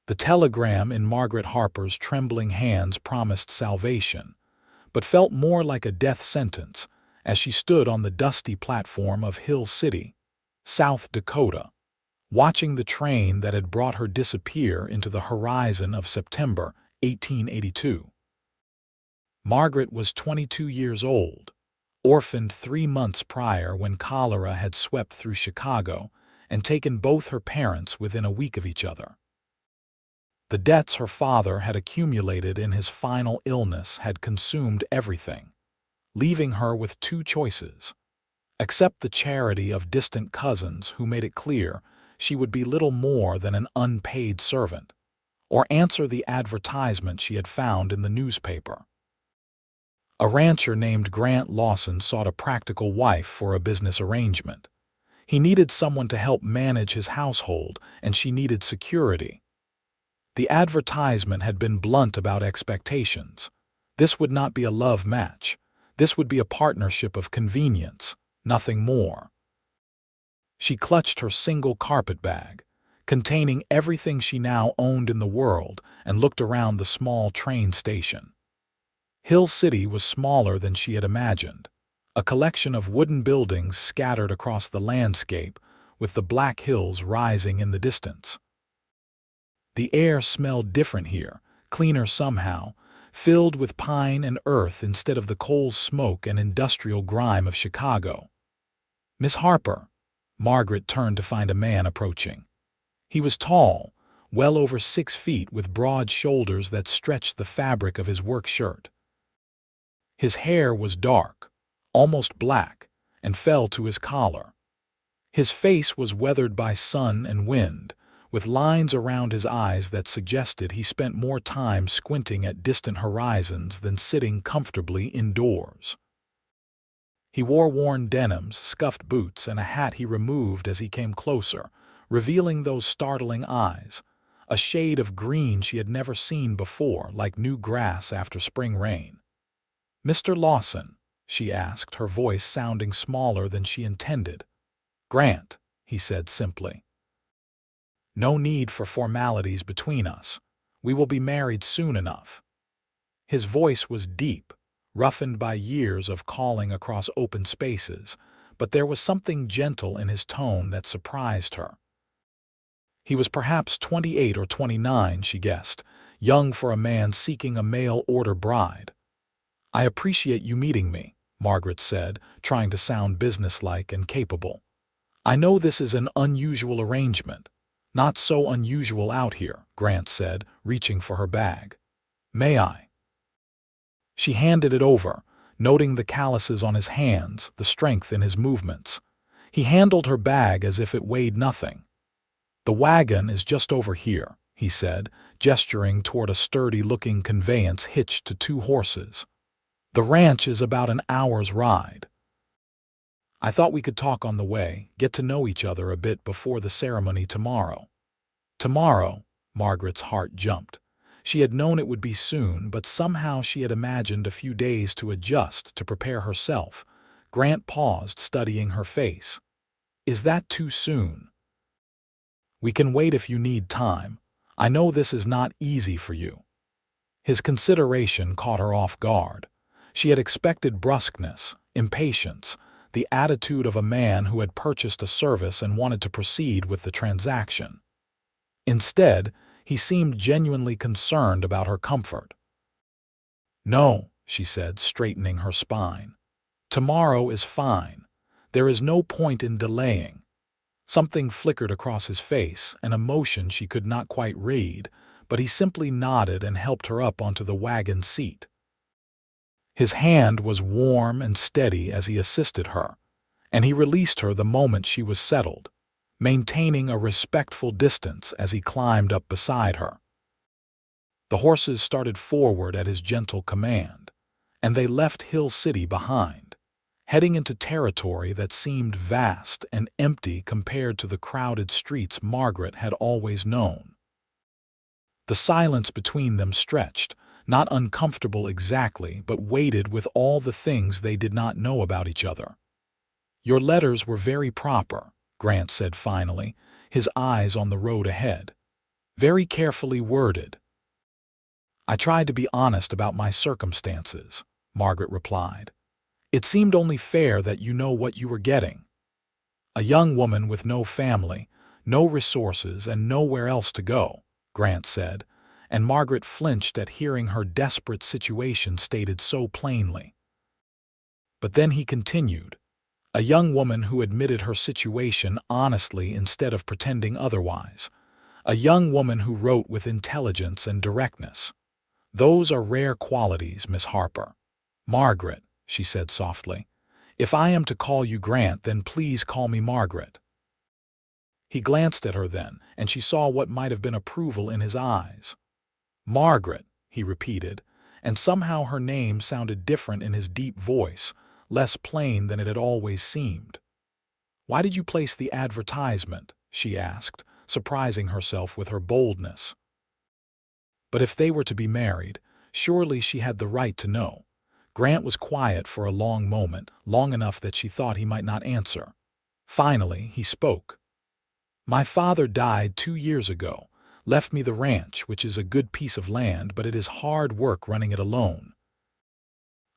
The telegram in Margaret Harper's trembling hands promised salvation, but felt more like a death sentence as she stood on the dusty platform of Hill City, South Dakota, watching the train that had brought her disappear into the horizon of September 1882. Margaret was 22 years old, orphaned 3 months prior when cholera had swept through Chicago and taken both her parents within a week of each other. The debts her father had accumulated in his final illness had consumed everything, leaving her with 2 choices: accept the charity of distant cousins who made it clear she would be little more than an unpaid servant, or answer the advertisement she had found in the newspaper. A rancher named Grant Lawson sought a practical wife for a business arrangement. He needed someone to help manage his household, and she needed security. The advertisement had been blunt about expectations. This would not be a love match. This would be a partnership of convenience, nothing more. She clutched her single carpet bag, containing everything she now owned in the world, and looked around the small train station. Hill City was smaller than she had imagined, a collection of wooden buildings scattered across the landscape, with the Black Hills rising in the distance. The air smelled different here, cleaner somehow, filled with pine and earth instead of the coal smoke and industrial grime of Chicago. "Miss Harper." Margaret turned to find a man approaching. He was tall, well over 6 feet, with broad shoulders that stretched the fabric of his work shirt. His hair was dark, almost black, and fell to his collar. His face was weathered by sun and wind, with lines around his eyes that suggested he spent more time squinting at distant horizons than sitting comfortably indoors. He wore worn denims, scuffed boots, and a hat he removed as he came closer, revealing those startling eyes, a shade of green she had never seen before, like new grass after spring rain. "Mr. Lawson?" she asked, her voice sounding smaller than she intended. "Grant," he said simply. "No need for formalities between us. We will be married soon enough." His voice was deep, roughened by years of calling across open spaces, but there was something gentle in his tone that surprised her. He was perhaps 28 or 29, she guessed, young for a man seeking a mail-order bride. "I appreciate you meeting me," Margaret said, trying to sound businesslike and capable. "I know this is an unusual arrangement." "Not so unusual out here," Grant said, reaching for her bag. "May I?" She handed it over, noting the calluses on his hands, the strength in his movements. He handled her bag as if it weighed nothing. "The wagon is just over here," he said, gesturing toward a sturdy-looking conveyance hitched to 2 horses. "The ranch is about an hour's ride. I thought we could talk on the way, get to know each other a bit before the ceremony tomorrow." Tomorrow? Margaret's heart jumped. She had known it would be soon, but somehow she had imagined a few days to adjust, to prepare herself. Grant paused, studying her face. "Is that too soon?" "We can wait if you need time. I know this is not easy for you." His consideration caught her off guard. She had expected brusqueness, impatience, the attitude of a man who had purchased a service and wanted to proceed with the transaction. Instead, he seemed genuinely concerned about her comfort. "No," she said, straightening her spine. "Tomorrow is fine. There is no point in delaying." Something flickered across his face, an emotion she could not quite read, but he simply nodded and helped her up onto the wagon seat. His hand was warm and steady as he assisted her, and he released her the moment she was settled, maintaining a respectful distance as he climbed up beside her. The horses started forward at his gentle command, and they left Hill City behind, heading into territory that seemed vast and empty compared to the crowded streets Margaret had always known. The silence between them stretched, not uncomfortable exactly, but weighted with all the things they did not know about each other. "Your letters were very proper," Grant said finally, his eyes on the road ahead. very carefully worded. I tried to be honest about my circumstances, Margaret replied. It seemed only fair that you know what you were getting. A young woman with no family, no resources, and nowhere else to go, Grant said, and Margaret flinched at hearing her desperate situation stated so plainly. But then he continued, a young woman who admitted her situation honestly instead of pretending otherwise. A young woman who wrote with intelligence and directness. Those are rare qualities, Miss Harper. Margaret, she said softly, if I am to call you Grant, then please call me Margaret. He glanced at her then, and she saw what might have been approval in his eyes. Margaret, he repeated, and somehow her name sounded different in his deep voice, less plain than it had always seemed. Why did you place the advertisement? She asked, surprising herself with her boldness. But if they were to be married, surely she had the right to know. Grant was quiet for a long moment, long enough that she thought he might not answer. Finally, he spoke. My father died 2 years ago, left me the ranch, which is a good piece of land, but it is hard work running it alone.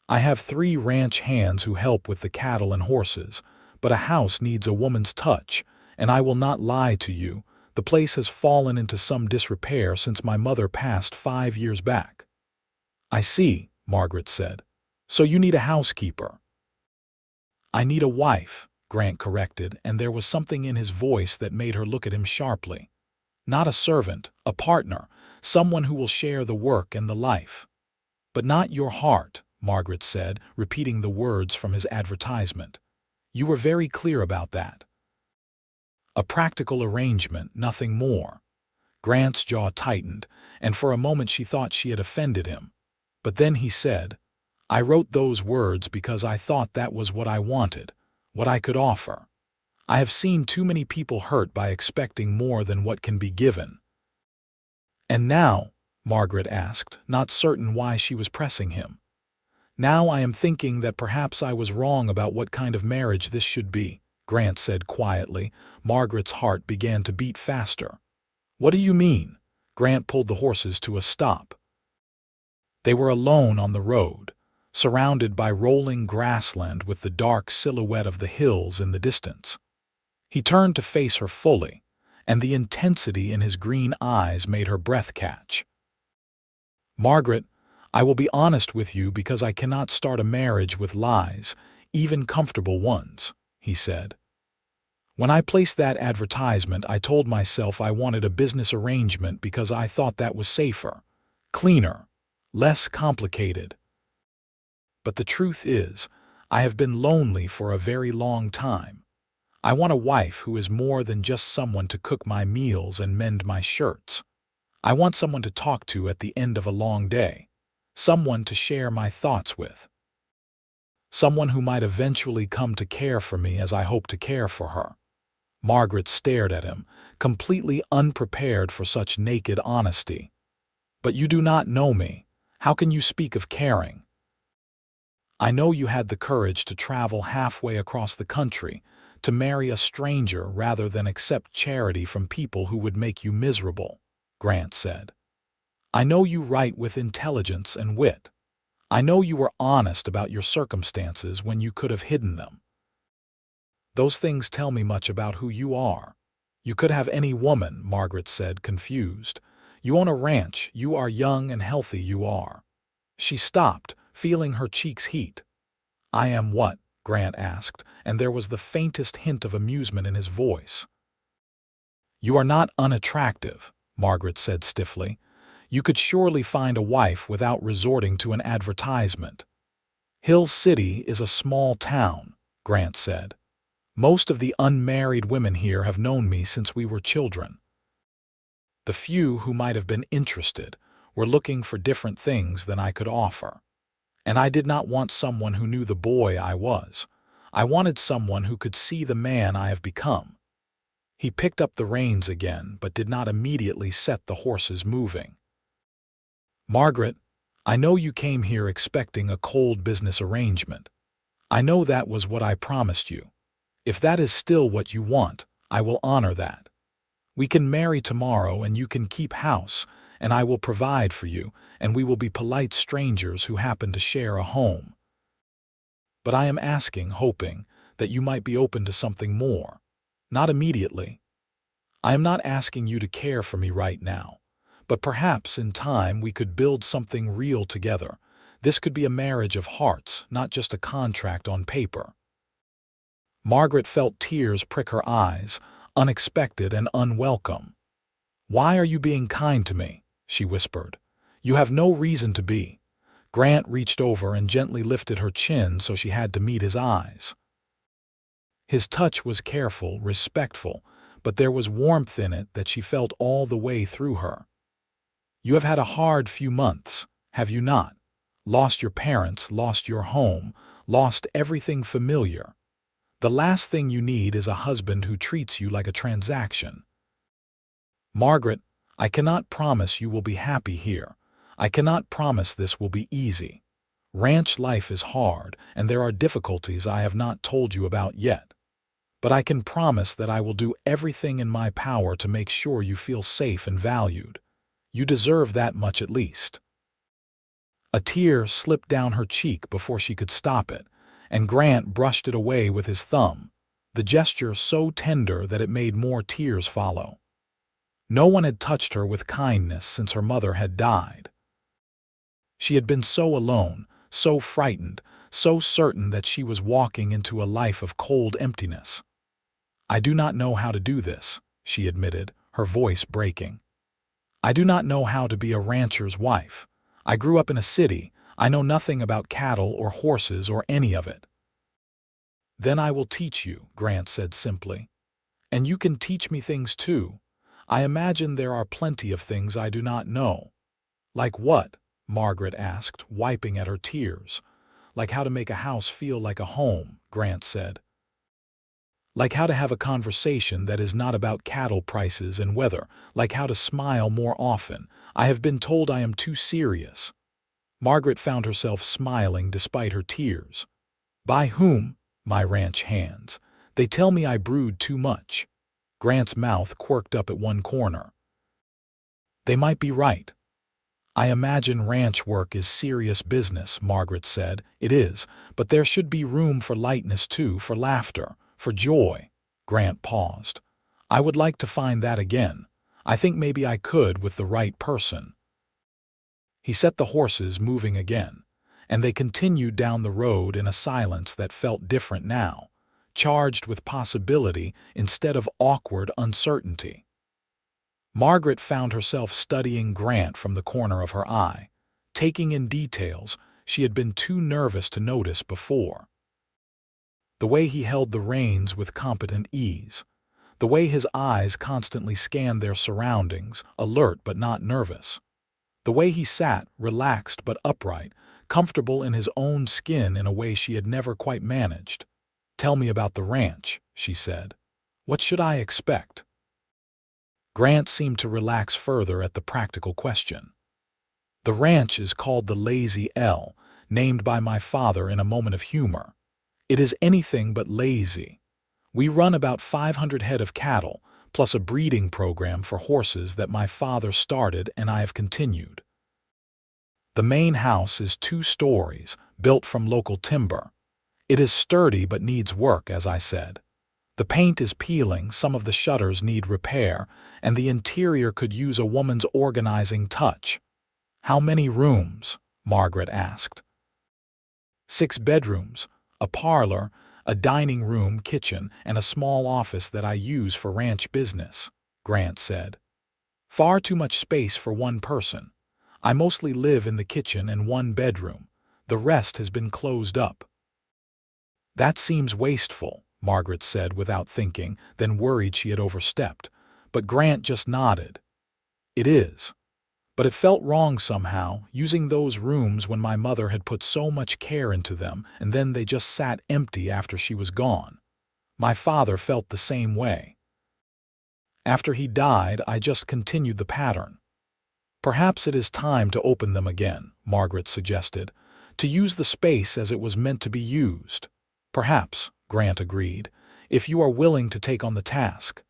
I have 3 ranch hands who help with the cattle and horses, but a house needs a woman's touch, and I will not lie to you, the place has fallen into some disrepair since my mother passed 5 years back. I see, Margaret said. So you need a housekeeper. I need a wife, Grant corrected, and there was something in his voice that made her look at him sharply. Not a servant, a partner, someone who will share the work and the life. But not your heart, Margaret said, repeating the words from his advertisement. You were very clear about that. A practical arrangement, nothing more. Grant's jaw tightened, and for a moment she thought she had offended him. But then he said, I wrote those words because I thought that was what I wanted, what I could offer. I have seen too many people hurt by expecting more than what can be given. And now, Margaret asked, not certain why she was pressing him. Now I am thinking that perhaps I was wrong about what kind of marriage this should be, Grant said quietly. Margaret's heart began to beat faster. What do you mean? Grant pulled the horses to a stop. They were alone on the road, surrounded by rolling grassland with the dark silhouette of the hills in the distance. He turned to face her fully, and the intensity in his green eyes made her breath catch. Margaret, I will be honest with you because I cannot start a marriage with lies, even comfortable ones, he said. When I placed that advertisement, I told myself I wanted a business arrangement because I thought that was safer, cleaner, less complicated. But the truth is, I have been lonely for a very long time. I want a wife who is more than just someone to cook my meals and mend my shirts. I want someone to talk to at the end of a long day, someone to share my thoughts with, someone who might eventually come to care for me as I hope to care for her. Margaret stared at him, completely unprepared for such naked honesty. But you do not know me. How can you speak of caring? I know you had the courage to travel halfway across the country, to marry a stranger rather than accept charity from people who would make you miserable, Grant said. I know you write with intelligence and wit. I know you were honest about your circumstances when you could have hidden them. Those things tell me much about who you are. You could have any woman, Margaret said, confused. You own a ranch, you are young and healthy, you are. She stopped, feeling her cheeks heat. I am what? Grant asked, and there was the faintest hint of amusement in his voice. You are not unattractive, Margaret said stiffly. You could surely find a wife without resorting to an advertisement. Hill City is a small town, Grant said. Most of the unmarried women here have known me since we were children. The few who might have been interested were looking for different things than I could offer. And I did not want someone who knew the boy I was. I wanted someone who could see the man I have become. He picked up the reins again, but did not immediately set the horses moving. Margaret, I know you came here expecting a cold business arrangement. I know that was what I promised you. If that is still what you want, I will honor that. We can marry tomorrow and you can keep house, and I will provide for you, and we will be polite strangers who happen to share a home. But I am asking, hoping, that you might be open to something more. Not immediately. I am not asking you to care for me right now, but perhaps in time we could build something real together. This could be a marriage of hearts, not just a contract on paper. Margaret felt tears prick her eyes, unexpected and unwelcome. "Why are you being kind to me?" she whispered. "You have no reason to be." Grant reached over and gently lifted her chin so she had to meet his eyes. His touch was careful, respectful, but there was warmth in it that she felt all the way through her. "You have had a hard few months, have you not? Lost your parents, lost your home, lost everything familiar. The last thing you need is a husband who treats you like a transaction." "Margaret, I cannot promise you will be happy here. I cannot promise this will be easy. Ranch life is hard, and there are difficulties I have not told you about yet. But I can promise that I will do everything in my power to make sure you feel safe and valued. You deserve that much at least." A tear slipped down her cheek before she could stop it, and Grant brushed it away with his thumb, the gesture so tender that it made more tears follow. No one had touched her with kindness since her mother had died. She had been so alone, so frightened, so certain that she was walking into a life of cold emptiness. "I do not know how to do this," she admitted, her voice breaking. "I do not know how to be a rancher's wife. I grew up in a city. I know nothing about cattle or horses or any of it." "Then I will teach you," Grant said simply. "And you can teach me things too. I imagine there are plenty of things I do not know." "Like what?" Margaret asked, wiping at her tears. "Like how to make a house feel like a home," Grant said. "Like how to have a conversation that is not about cattle prices and weather, like how to smile more often. I have been told I am too serious." Margaret found herself smiling despite her tears. "By whom?" "My ranch hands. They tell me I brood too much." Grant's mouth quirked up at one corner. "They might be right. I imagine ranch work is serious business," Margaret said. "It is, but there should be room for lightness too, for laughter, for joy." Grant paused. "I would like to find that again. I think maybe I could with the right person." He set the horses moving again, and they continued down the road in a silence that felt different now, charged with possibility instead of awkward uncertainty. Margaret found herself studying Grant from the corner of her eye, taking in details she had been too nervous to notice before. The way he held the reins with competent ease, the way his eyes constantly scanned their surroundings, alert but not nervous. The way he sat, relaxed but upright, comfortable in his own skin in a way she had never quite managed. "Tell me about the ranch," she said. "What should I expect?" Grant seemed to relax further at the practical question. "The ranch is called the Lazy L, named by my father in a moment of humor. It is anything but lazy. We run about 500 head of cattle, plus a breeding program for horses that my father started and I have continued. The main house is 2 stories, built from local timber. It is sturdy but needs work, as I said. The paint is peeling, some of the shutters need repair, and the interior could use a woman's organizing touch." "How many rooms?" Margaret asked. 6 bedrooms, a parlor, a dining room, kitchen, and a small office that I use for ranch business," Grant said. "Far too much space for one person. I mostly live in the kitchen and 1 bedroom. The rest has been closed up." "That seems wasteful," Margaret said without thinking, then worried she had overstepped. But Grant just nodded. "It is. But it felt wrong somehow, using those rooms when my mother had put so much care into them, and then they just sat empty after she was gone. My father felt the same way. After he died, I just continued the pattern." "Perhaps it is time to open them again," Margaret suggested, "to use the space as it was meant to be used." "Perhaps," Grant agreed, "if you are willing to take on the task.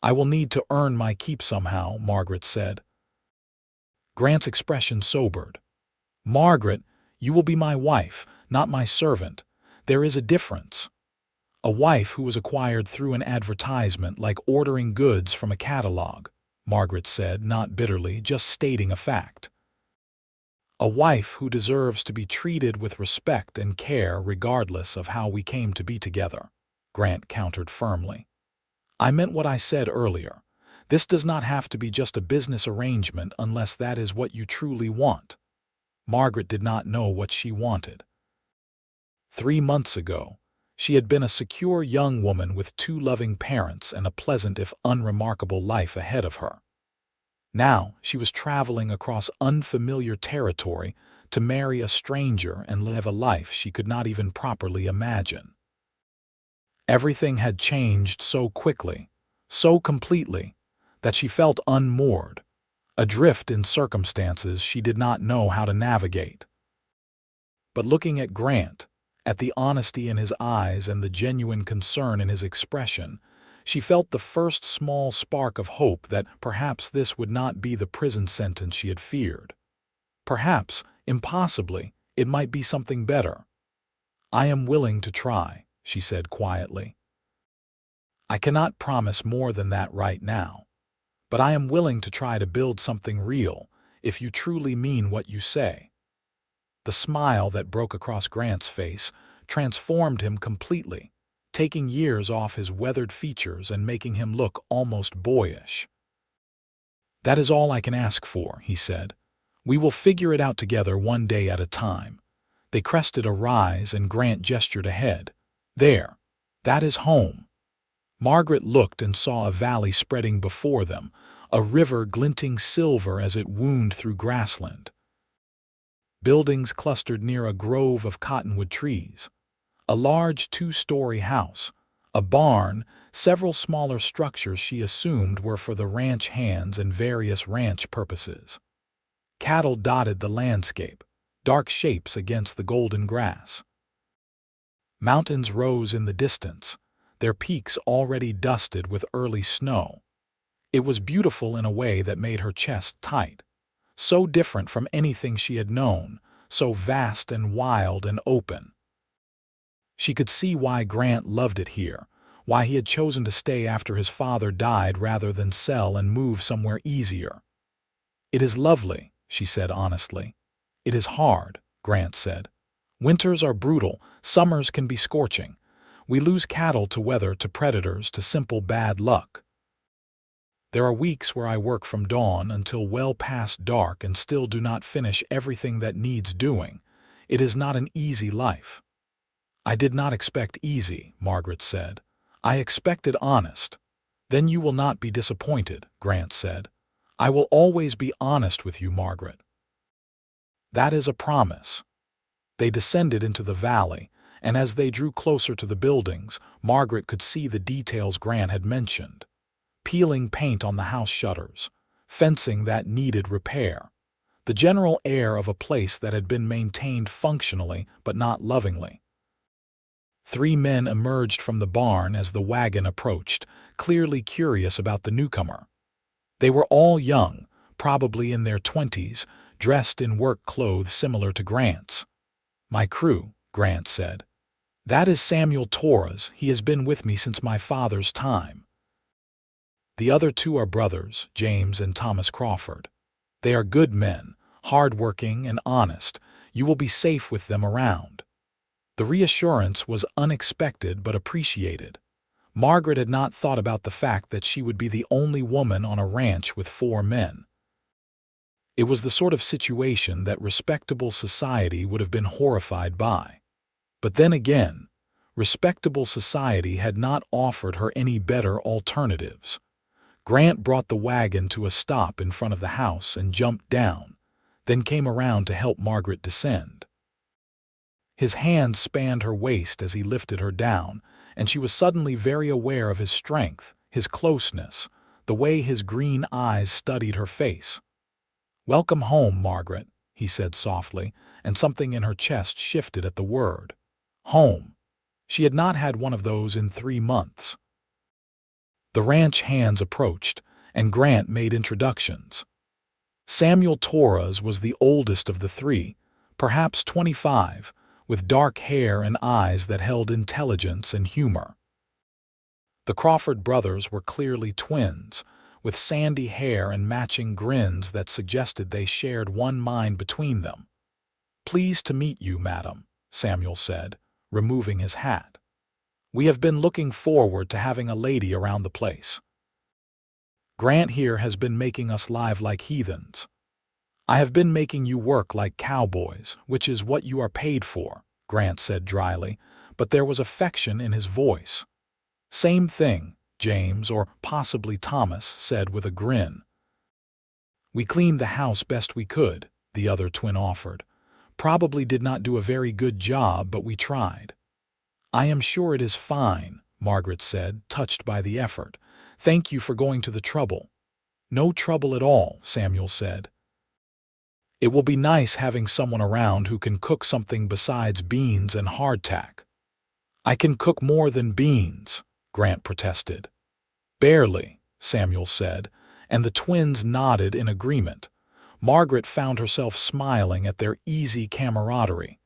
I will need to earn my keep somehow, Margaret said. Grant's expression sobered. Margaret, you will be my wife, not my servant. There is a difference. A wife who was acquired through an advertisement, like ordering goods from a catalog, Margaret said, not bitterly, just stating a fact. A wife who deserves to be treated with respect and care regardless of how we came to be together, Grant countered firmly. I meant what I said earlier. This does not have to be just a business arrangement unless that is what you truly want. Margaret did not know what she wanted. 3 months ago, she had been a secure young woman with 2 loving parents and a pleasant if unremarkable life ahead of her. Now she was traveling across unfamiliar territory to marry a stranger and live a life she could not even properly imagine. Everything had changed so quickly, so completely, that she felt unmoored, adrift in circumstances she did not know how to navigate. But looking at Grant, at the honesty in his eyes and the genuine concern in his expression, she felt the first small spark of hope that perhaps this would not be the prison sentence she had feared. Perhaps, impossibly, it might be something better. I am willing to try, she said quietly. I cannot promise more than that right now, but I am willing to try to build something real if you truly mean what you say. The smile that broke across Grant's face transformed him completely, taking years off his weathered features and making him look almost boyish. That is all I can ask for, he said. We will figure it out together one day at a time. They crested a rise and Grant gestured ahead. There, that is home. Margaret looked and saw a valley spreading before them, a river glinting silver as it wound through grassland. Buildings clustered near a grove of cottonwood trees. A large 2-story house, a barn, several smaller structures she assumed were for the ranch hands and various ranch purposes. Cattle dotted the landscape, dark shapes against the golden grass. Mountains rose in the distance, their peaks already dusted with early snow. It was beautiful in a way that made her chest tight, so different from anything she had known, so vast and wild and open. She could see why Grant loved it here, why he had chosen to stay after his father died rather than sell and move somewhere easier. It is lovely, she said honestly. It is hard, Grant said. Winters are brutal, summers can be scorching. We lose cattle to weather, to predators, to simple bad luck. There are weeks where I work from dawn until well past dark and still do not finish everything that needs doing. It is not an easy life. I did not expect easy, Margaret said. I expected honest. Then you will not be disappointed, Grant said. I will always be honest with you, Margaret. That is a promise. They descended into the valley, and as they drew closer to the buildings, Margaret could see the details Grant had mentioned. Peeling paint on the house shutters, fencing that needed repair, the general air of a place that had been maintained functionally but not lovingly. 3 men emerged from the barn as the wagon approached, clearly curious about the newcomer. They were all young, probably in their 20s, dressed in work clothes similar to Grant's. My crew, Grant said. That is Samuel Torres. He has been with me since my father's time. The other 2 are brothers, James and Thomas Crawford. They are good men, hard-working and honest. You will be safe with them around. The reassurance was unexpected but appreciated. Margaret had not thought about the fact that she would be the only woman on a ranch with 4 men. It was the sort of situation that respectable society would have been horrified by. But then again, respectable society had not offered her any better alternatives. Grant brought the wagon to a stop in front of the house and jumped down, then came around to help Margaret descend. His hands spanned her waist as he lifted her down, and she was suddenly very aware of his strength, his closeness, the way his green eyes studied her face. "Welcome home, Margaret," he said softly, and something in her chest shifted at the word. Home. She had not had one of those in 3 months. The ranch hands approached, and Grant made introductions. Samuel Torres was the oldest of the three, perhaps 25, with dark hair and eyes that held intelligence and humor. The Crawford brothers were clearly twins, with sandy hair and matching grins that suggested they shared one mind between them. "Pleased to meet you, madam," Samuel said, removing his hat. "We have been looking forward to having a lady around the place. Grant here has been making us live like heathens." "I have been making you work like cowboys, which is what you are paid for," Grant said dryly, but there was affection in his voice. "Same thing," James, or possibly Thomas, said with a grin. "We cleaned the house best we could," the other twin offered. "Probably did not do a very good job, but we tried." "I am sure it is fine," Margaret said, touched by the effort. "Thank you for going to the trouble." "No trouble at all," Samuel said. "It will be nice having someone around who can cook something besides beans and hardtack." "I can cook more than beans," Grant protested. "Barely," Samuel said, and the twins nodded in agreement. Margaret found herself smiling at their easy camaraderie.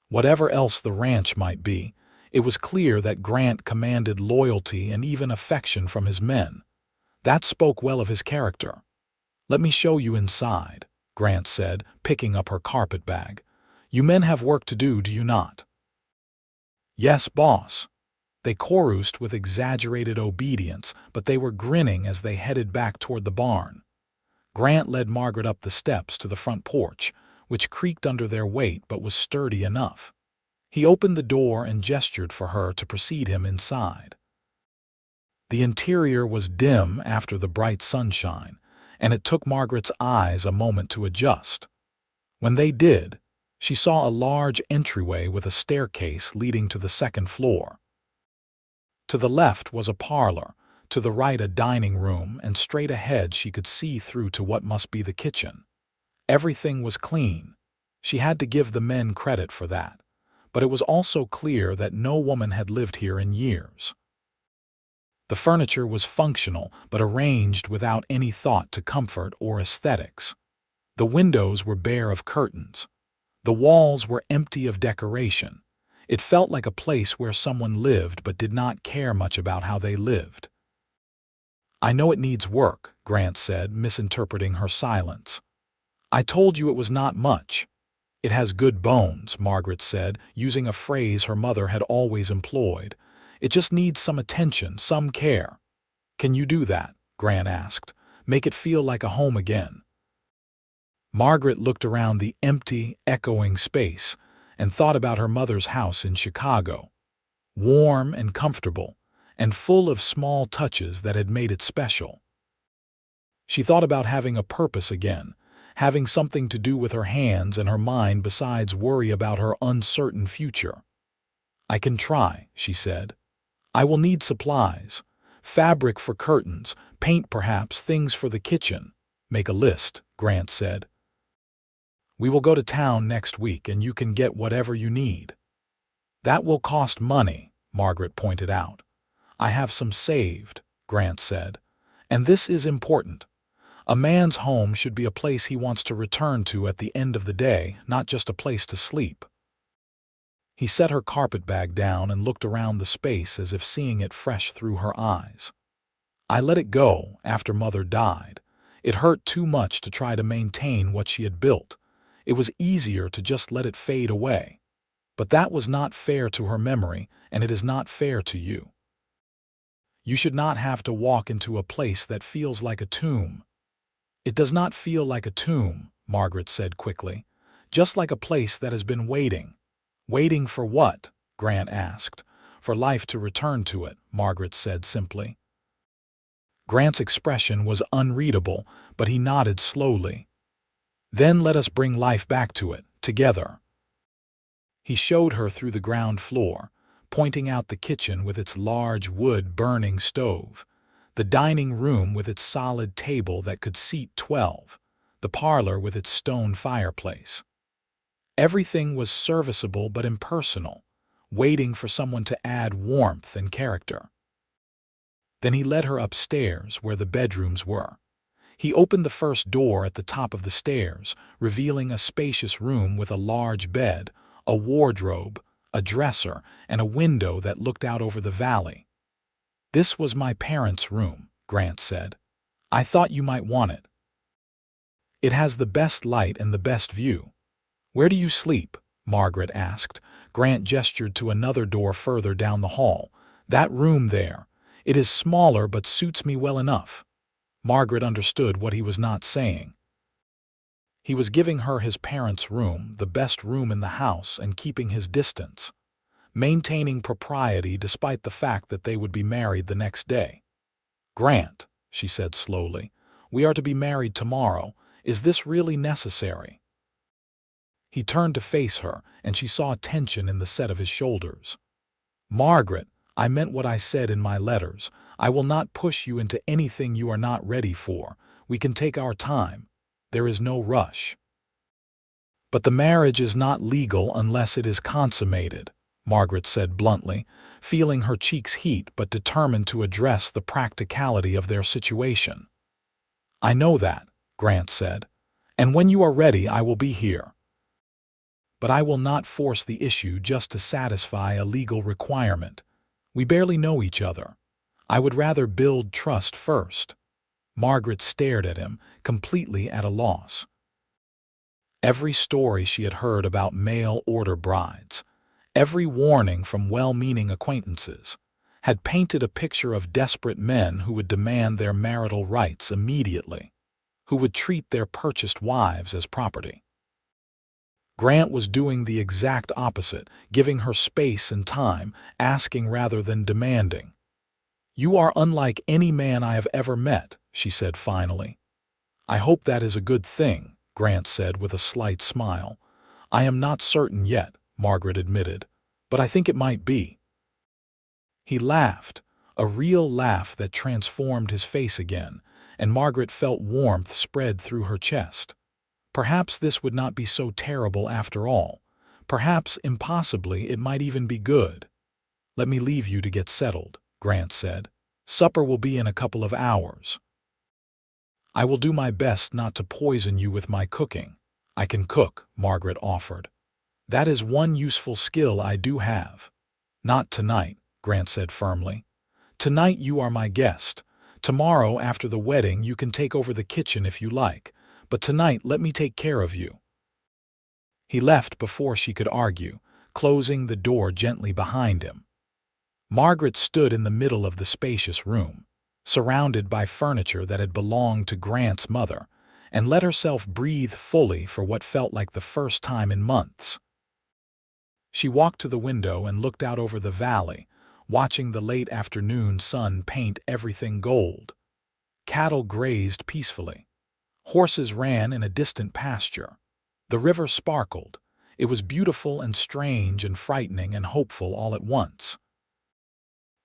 Whatever else the ranch might be, it was clear that Grant commanded loyalty and even affection from his men. That spoke well of his character. "Let me show you inside," Grant said, picking up her carpet bag. "You men have work to do you not?" "Yes, boss." They chorused with exaggerated obedience, but they were grinning as they headed back toward the barn. Grant led Margaret up the steps to the front porch, which creaked under their weight but was sturdy enough. He opened the door and gestured for her to precede him inside. The interior was dim after the bright sunshine, and it took Margaret's eyes a moment to adjust. When they did, she saw a large entryway with a staircase leading to the second floor. To the left was a parlor, to the right a dining room, and straight ahead she could see through to what must be the kitchen. Everything was clean. She had to give the men credit for that, but it was also clear that no woman had lived here in years. The furniture was functional, but arranged without any thought to comfort or aesthetics. The windows were bare of curtains. The walls were empty of decoration. It felt like a place where someone lived but did not care much about how they lived. "I know it needs work," Grant said, misinterpreting her silence. "I told you it was not much." "It has good bones," Margaret said, using a phrase her mother had always employed. "It just needs some attention, some care." "Can you do that?" Grant asked. "Make it feel like a home again?" Margaret looked around the empty, echoing space and thought about her mother's house in Chicago. Warm and comfortable, and full of small touches that had made it special. She thought about having a purpose again, having something to do with her hands and her mind besides worry about her uncertain future. "I can try," she said. "I will need supplies. Fabric for curtains, paint perhaps, things for the kitchen." "Make a list," Grant said. "We will go to town next week and you can get whatever you need." "That will cost money," Margaret pointed out. "I have some saved," Grant said. "And this is important. A man's home should be a place he wants to return to at the end of the day, not just a place to sleep." He set her carpetbag down and looked around the space as if seeing it fresh through her eyes. "I let it go after Mother died. It hurt too much to try to maintain what she had built. It was easier to just let it fade away. But that was not fair to her memory, and it is not fair to you. You should not have to walk into a place that feels like a tomb." "It does not feel like a tomb," Margaret said quickly. "Just like a place that has been waiting." "Waiting for what?" Grant asked. "For life to return to it," Margaret said simply. Grant's expression was unreadable, but he nodded slowly. "Then let us bring life back to it, together." He showed her through the ground floor, pointing out the kitchen with its large wood-burning stove, the dining room with its solid table that could seat 12, the parlor with its stone fireplace. Everything was serviceable but impersonal, waiting for someone to add warmth and character. Then he led her upstairs where the bedrooms were. He opened the first door at the top of the stairs, revealing a spacious room with a large bed, a wardrobe, a dresser, and a window that looked out over the valley. "This was my parents' room," Grant said. "I thought you might want it. It has the best light and the best view." "Where do you sleep?" Margaret asked. Grant gestured to another door further down the hall. "That room there. It is smaller but suits me well enough." Margaret understood what he was not saying. He was giving her his parents' room, the best room in the house, and keeping his distance, maintaining propriety despite the fact that they would be married the next day. "Grant," she said slowly, "we are to be married tomorrow. Is this really necessary?" He turned to face her, and she saw tension in the set of his shoulders. "Margaret, I meant what I said in my letters. I will not push you into anything you are not ready for. We can take our time. There is no rush." "But the marriage is not legal unless it is consummated," Margaret said bluntly, feeling her cheeks heat but determined to address the practicality of their situation. "I know that," Grant said, "and when you are ready I will be here. But I will not force the issue just to satisfy a legal requirement. We barely know each other. I would rather build trust first." Margaret stared at him, completely at a loss. Every story she had heard about mail-order brides, every warning from well-meaning acquaintances, had painted a picture of desperate men who would demand their marital rights immediately, who would treat their purchased wives as property. Grant was doing the exact opposite, giving her space and time, asking rather than demanding. "You are unlike any man I have ever met," she said finally. "I hope that is a good thing," Grant said with a slight smile. "I am not certain yet," Margaret admitted, "but I think it might be." He laughed, a real laugh that transformed his face again, and Margaret felt warmth spread through her chest. Perhaps this would not be so terrible after all. Perhaps, impossibly, it might even be good. "Let me leave you to get settled," Grant said. "Supper will be in a couple of hours." "I will do my best not to poison you with my cooking." "I can cook," Margaret offered. "That is one useful skill I do have." "Not tonight," Grant said firmly. "Tonight you are my guest. Tomorrow, after the wedding, you can take over the kitchen if you like. But tonight let me take care of you." He left before she could argue, closing the door gently behind him. Margaret stood in the middle of the spacious room, surrounded by furniture that had belonged to Grant's mother, and let herself breathe fully for what felt like the first time in months. She walked to the window and looked out over the valley, watching the late afternoon sun paint everything gold. Cattle grazed peacefully. Horses ran in a distant pasture. The river sparkled. It was beautiful and strange and frightening and hopeful all at once.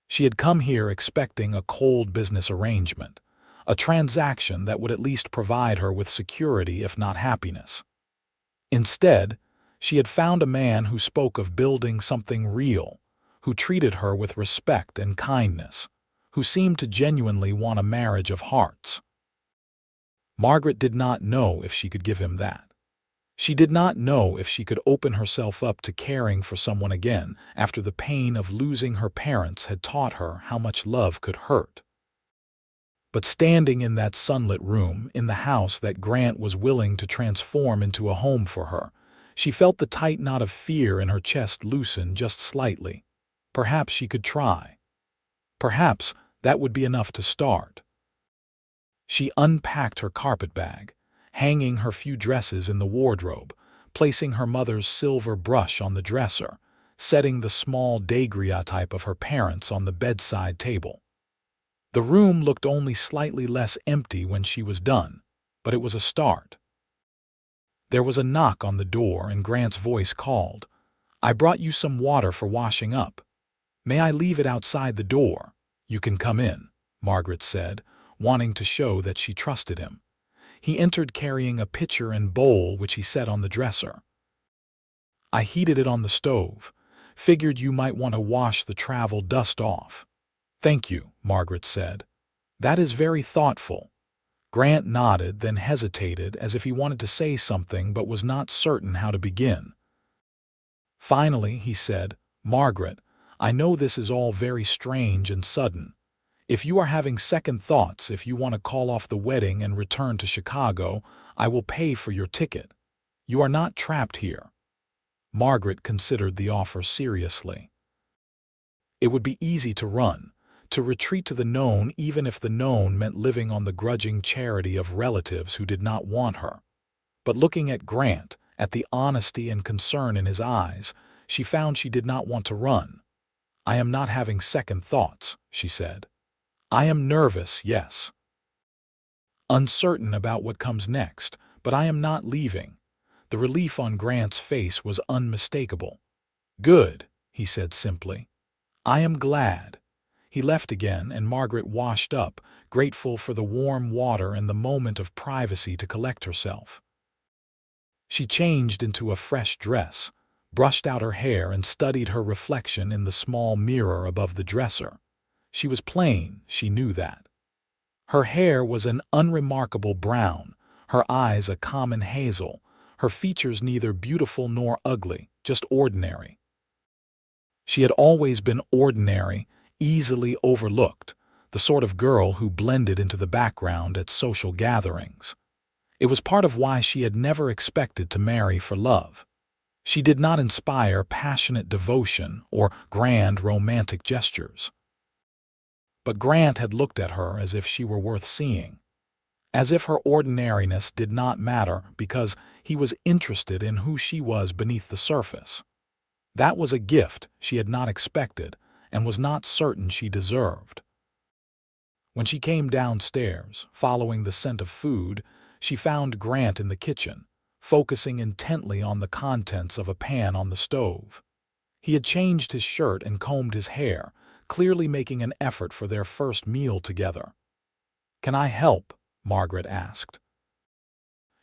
She had come here expecting a cold business arrangement, a transaction that would at least provide her with security if not happiness. Instead, she had found a man who spoke of building something real, who treated her with respect and kindness, who seemed to genuinely want a marriage of hearts. Margaret did not know if she could give him that. She did not know if she could open herself up to caring for someone again after the pain of losing her parents had taught her how much love could hurt. But standing in that sunlit room, in the house that Grant was willing to transform into a home for her, she felt the tight knot of fear in her chest loosen just slightly. Perhaps she could try. Perhaps that would be enough to start. She unpacked her carpetbag, hanging her few dresses in the wardrobe, placing her mother's silver brush on the dresser, setting the small daguerreotype of her parents on the bedside table. The room looked only slightly less empty when she was done, but it was a start. There was a knock on the door and Grant's voice called, "I brought you some water for washing up. May I leave it outside the door? You can come in," Margaret said, wanting to show that she trusted him. He entered carrying a pitcher and bowl which he set on the dresser. "I heated it on the stove. Figured you might want to wash the travel dust off." "Thank you," Margaret said. "That is very thoughtful." Grant nodded, then hesitated as if he wanted to say something but was not certain how to begin. Finally, he said, "Margaret, I know this is all very strange and sudden. If you are having second thoughts, if you want to call off the wedding and return to Chicago, I will pay for your ticket. You are not trapped here." Margaret considered the offer seriously. It would be easy to run, to retreat to the known even if the known meant living on the grudging charity of relatives who did not want her. But looking at Grant, at the honesty and concern in his eyes, she found she did not want to run. "I am not having second thoughts," she said. "I am nervous, yes. Uncertain about what comes next, but I am not leaving." The relief on Grant's face was unmistakable. "Good," he said simply. "I am glad." He left again, and Margaret washed up, grateful for the warm water and the moment of privacy to collect herself. She changed into a fresh dress, brushed out her hair, and studied her reflection in the small mirror above the dresser. She was plain, she knew that. Her hair was an unremarkable brown, her eyes a common hazel, her features neither beautiful nor ugly, just ordinary. She had always been ordinary, easily overlooked, the sort of girl who blended into the background at social gatherings. It was part of why she had never expected to marry for love. She did not inspire passionate devotion or grand romantic gestures. But Grant had looked at her as if she were worth seeing, as if her ordinariness did not matter because he was interested in who she was beneath the surface. That was a gift she had not expected and was not certain she deserved. When she came downstairs, following the scent of food, she found Grant in the kitchen, focusing intently on the contents of a pan on the stove. He had changed his shirt and combed his hair, clearly making an effort for their first meal together. "Can I help?" Margaret asked.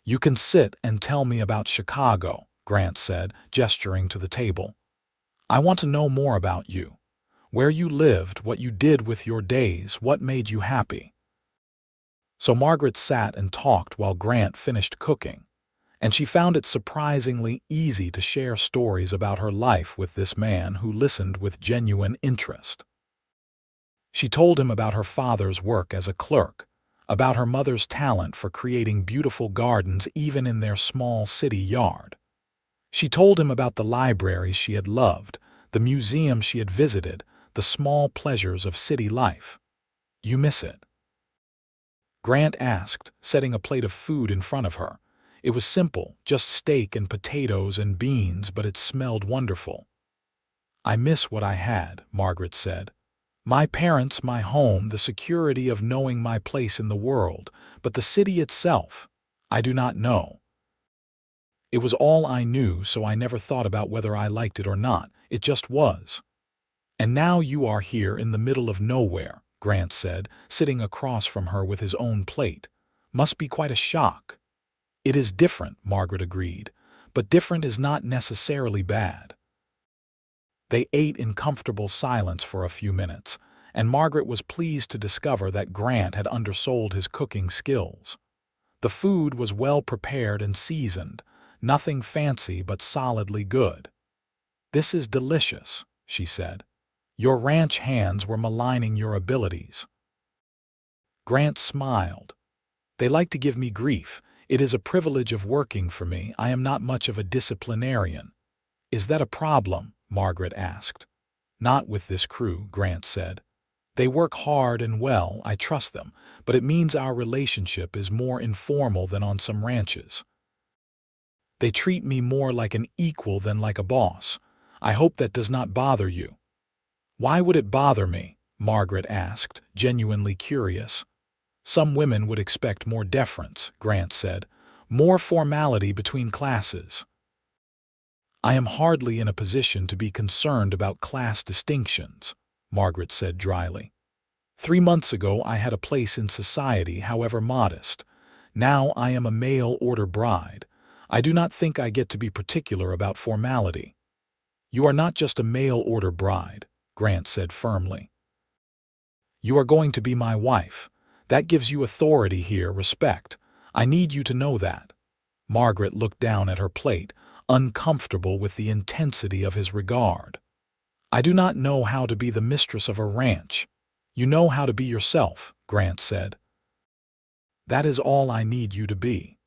"You can sit and tell me about Chicago," Grant said, gesturing to the table. "I want to know more about you. Where you lived, what you did with your days, what made you happy." So Margaret sat and talked while Grant finished cooking, and she found it surprisingly easy to share stories about her life with this man who listened with genuine interest. She told him about her father's work as a clerk, about her mother's talent for creating beautiful gardens even in their small city yard. She told him about the libraries she had loved, the museums she had visited, the small pleasures of city life. "You miss it?" Grant asked, setting a plate of food in front of her. It was simple, just steak and potatoes and beans, but it smelled wonderful. "I miss what I had," Margaret said. "My parents, my home, the security of knowing my place in the world, but the city itself, I do not know. It was all I knew, so I never thought about whether I liked it or not. It just was." "And now you are here in the middle of nowhere," Grant said, sitting across from her with his own plate. "Must be quite a shock." "It is different," Margaret agreed, "but different is not necessarily bad." They ate in comfortable silence for a few minutes, and Margaret was pleased to discover that Grant had undersold his cooking skills. The food was well prepared and seasoned, nothing fancy but solidly good. "This is delicious," she said. "Your ranch hands were maligning your abilities." Grant smiled. "They like to give me grief. It is a privilege of working for me. I am not much of a disciplinarian." "Is that a problem?" Margaret asked. "Not with this crew," Grant said. "They work hard and well, I trust them, but it means our relationship is more informal than on some ranches. They treat me more like an equal than like a boss. I hope that does not bother you." "Why would it bother me?" Margaret asked, genuinely curious. "Some women would expect more deference," Grant said, "more formality between classes." "I am hardly in a position to be concerned about class distinctions," Margaret said dryly. 3 months ago I had a place in society, however modest. Now I am a mail-order bride. I do not think I get to be particular about formality." "You are not just a mail-order bride," Grant said firmly. You are going to be my wife. That gives you authority here, respect. I need you to know that." Margaret looked down at her plate, uncomfortable with the intensity of his regard. "I do not know how to be the mistress of a ranch. You know how to be yourself," Grant said. "That is all I need you to be."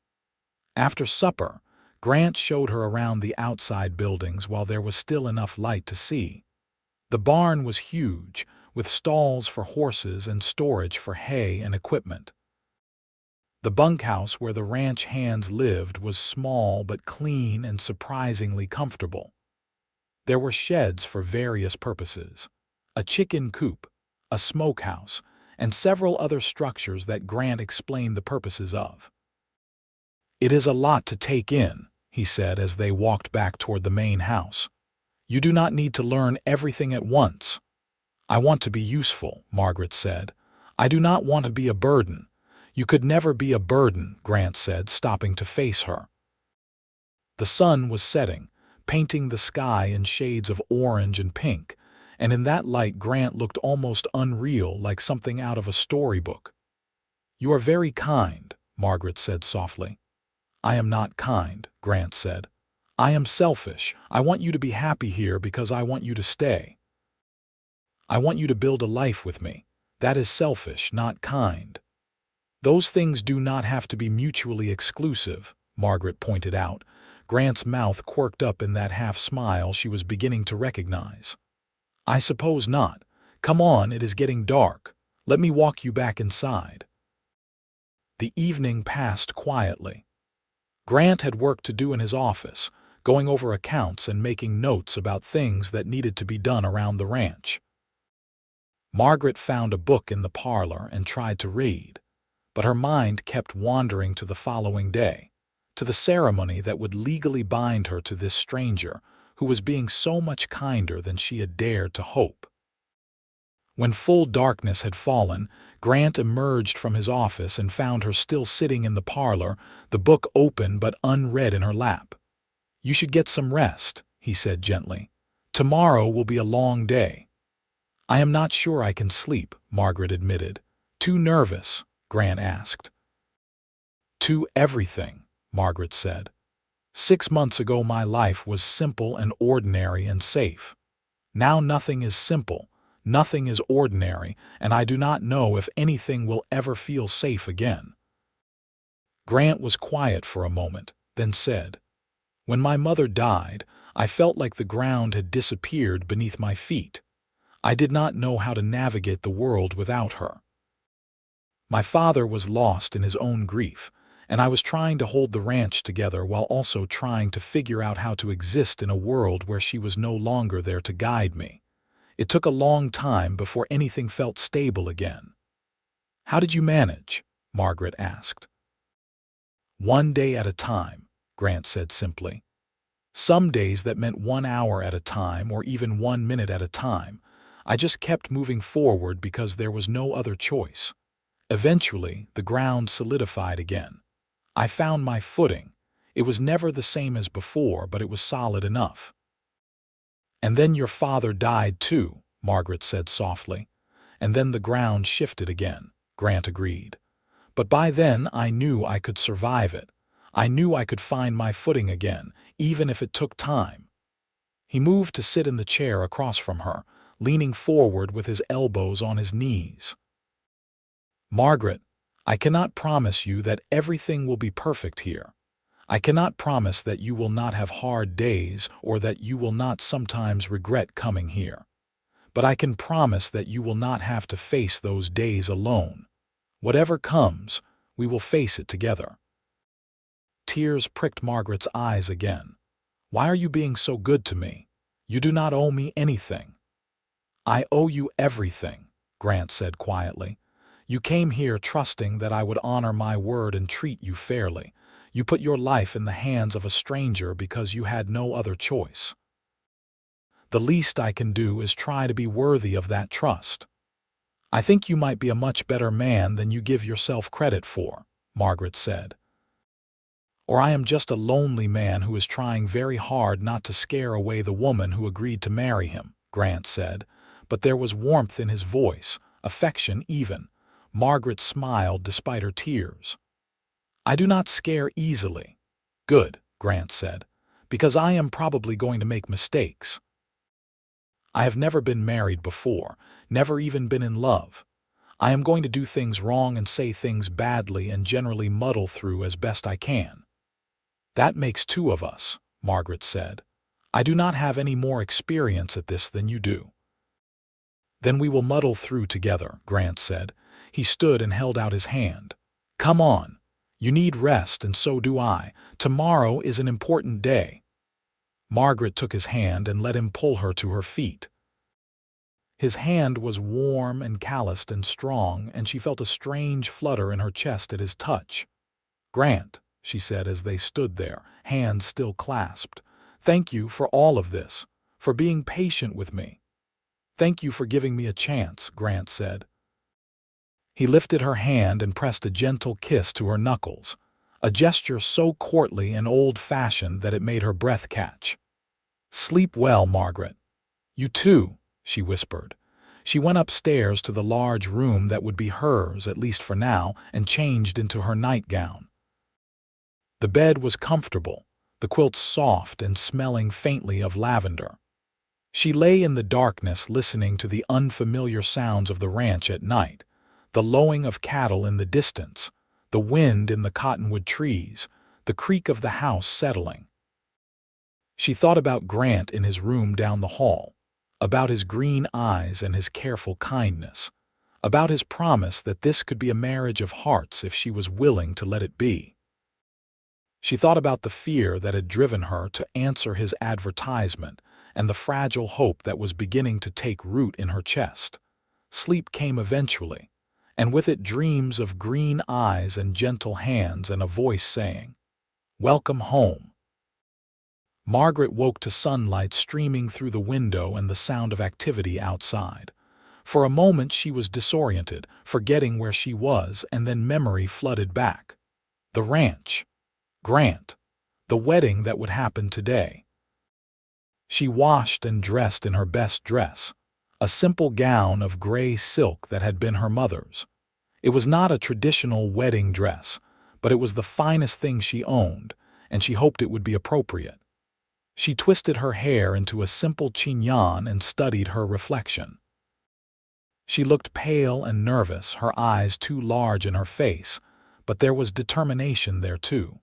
After supper, Grant showed her around the outside buildings while there was still enough light to see. The barn was huge, with stalls for horses and storage for hay and equipment. The bunkhouse where the ranch hands lived was small but clean and surprisingly comfortable. There were sheds for various purposes, a chicken coop, a smokehouse, and several other structures that Grant explained the purposes of. "It is a lot to take in," he said as they walked back toward the main house. "You do not need to learn everything at once." "I want to be useful," Margaret said. "I do not want to be a burden." "You could never be a burden," Grant said, stopping to face her. The sun was setting, painting the sky in shades of orange and pink, and in that light Grant looked almost unreal, like something out of a storybook. "You are very kind," Margaret said softly. "I am not kind," Grant said. "I am selfish. I want you to be happy here because I want you to stay. I want you to build a life with me. That is selfish, not kind." "Those things do not have to be mutually exclusive," Margaret pointed out. Grant's mouth quirked up in that half-smile she was beginning to recognize. "I suppose not. Come on, it is getting dark. Let me walk you back inside." The evening passed quietly. Grant had work to do in his office, going over accounts and making notes about things that needed to be done around the ranch. Margaret found a book in the parlor and tried to read, but her mind kept wandering to the following day, to the ceremony that would legally bind her to this stranger who was being so much kinder than she had dared to hope. When full darkness had fallen, Grant emerged from his office and found her still sitting in the parlor, the book open but unread in her lap. "You should get some rest," he said gently. "Tomorrow will be a long day." "I am not sure I can sleep," Margaret admitted. "Too nervous?" Grant asked. "To everything," Margaret said. 6 months ago my life was simple and ordinary and safe. Now nothing is simple, nothing is ordinary, and I do not know if anything will ever feel safe again." Grant was quiet for a moment, then said, "When my mother died, I felt like the ground had disappeared beneath my feet. I did not know how to navigate the world without her. My father was lost in his own grief, and I was trying to hold the ranch together while also trying to figure out how to exist in a world where she was no longer there to guide me. It took a long time before anything felt stable again." "How did you manage?" Margaret asked. "One day at a time," Grant said simply. "Some days that meant 1 hour at a time or even 1 minute at a time. I just kept moving forward because there was no other choice. Eventually, the ground solidified again. I found my footing. It was never the same as before, but it was solid enough." "And then your father died too," Margaret said softly. "And then the ground shifted again," Grant agreed. "But by then I knew I could survive it. I knew I could find my footing again, even if it took time." He moved to sit in the chair across from her, leaning forward with his elbows on his knees. "Margaret, I cannot promise you that everything will be perfect here. I cannot promise that you will not have hard days or that you will not sometimes regret coming here. But I can promise that you will not have to face those days alone. Whatever comes, we will face it together." Tears pricked Margaret's eyes again. "Why are you being so good to me? You do not owe me anything." "I owe you everything," Grant said quietly. "You came here trusting that I would honor my word and treat you fairly. You put your life in the hands of a stranger because you had no other choice. The least I can do is try to be worthy of that trust. I think you might be a much better man than you give yourself credit for," Margaret said. "Or I am just a lonely man who is trying very hard not to scare away the woman who agreed to marry him," Grant said, but there was warmth in his voice, affection even. Margaret smiled despite her tears. "I do not scare easily." "Good," Grant said, "because I am probably going to make mistakes. I have never been married before, never even been in love. I am going to do things wrong and say things badly and generally muddle through as best I can." "That makes two of us," Margaret said. "I do not have any more experience at this than you do." "Then we will muddle through together," Grant said. He stood and held out his hand. "Come on. You need rest, and so do I. Tomorrow is an important day." Margaret took his hand and let him pull her to her feet. His hand was warm and calloused and strong, and she felt a strange flutter in her chest at his touch. "Grant," she said as they stood there, hands still clasped, "thank you for all of this, for being patient with me." "Thank you for giving me a chance," Grant said. He lifted her hand and pressed a gentle kiss to her knuckles, a gesture so courtly and old-fashioned that it made her breath catch. "Sleep well, Margaret." "You too," she whispered. She went upstairs to the large room that would be hers, at least for now, and changed into her nightgown. The bed was comfortable, the quilts soft and smelling faintly of lavender. She lay in the darkness listening to the unfamiliar sounds of the ranch at night, the lowing of cattle in the distance, the wind in the cottonwood trees, the creak of the house settling. She thought about Grant in his room down the hall, about his green eyes and his careful kindness, about his promise that this could be a marriage of hearts if she was willing to let it be. She thought about the fear that had driven her to answer his advertisement and the fragile hope that was beginning to take root in her chest. Sleep came eventually, and with it dreams of green eyes and gentle hands and a voice saying, "Welcome home." Margaret woke to sunlight streaming through the window and the sound of activity outside. For a moment she was disoriented, forgetting where she was, and then memory flooded back. The ranch. Grant. The wedding that would happen today. She washed and dressed in her best dress, a simple gown of gray silk that had been her mother's. It was not a traditional wedding dress, but it was the finest thing she owned, and she hoped it would be appropriate. She twisted her hair into a simple chignon and studied her reflection. She looked pale and nervous, her eyes too large in her face, but there was determination there too.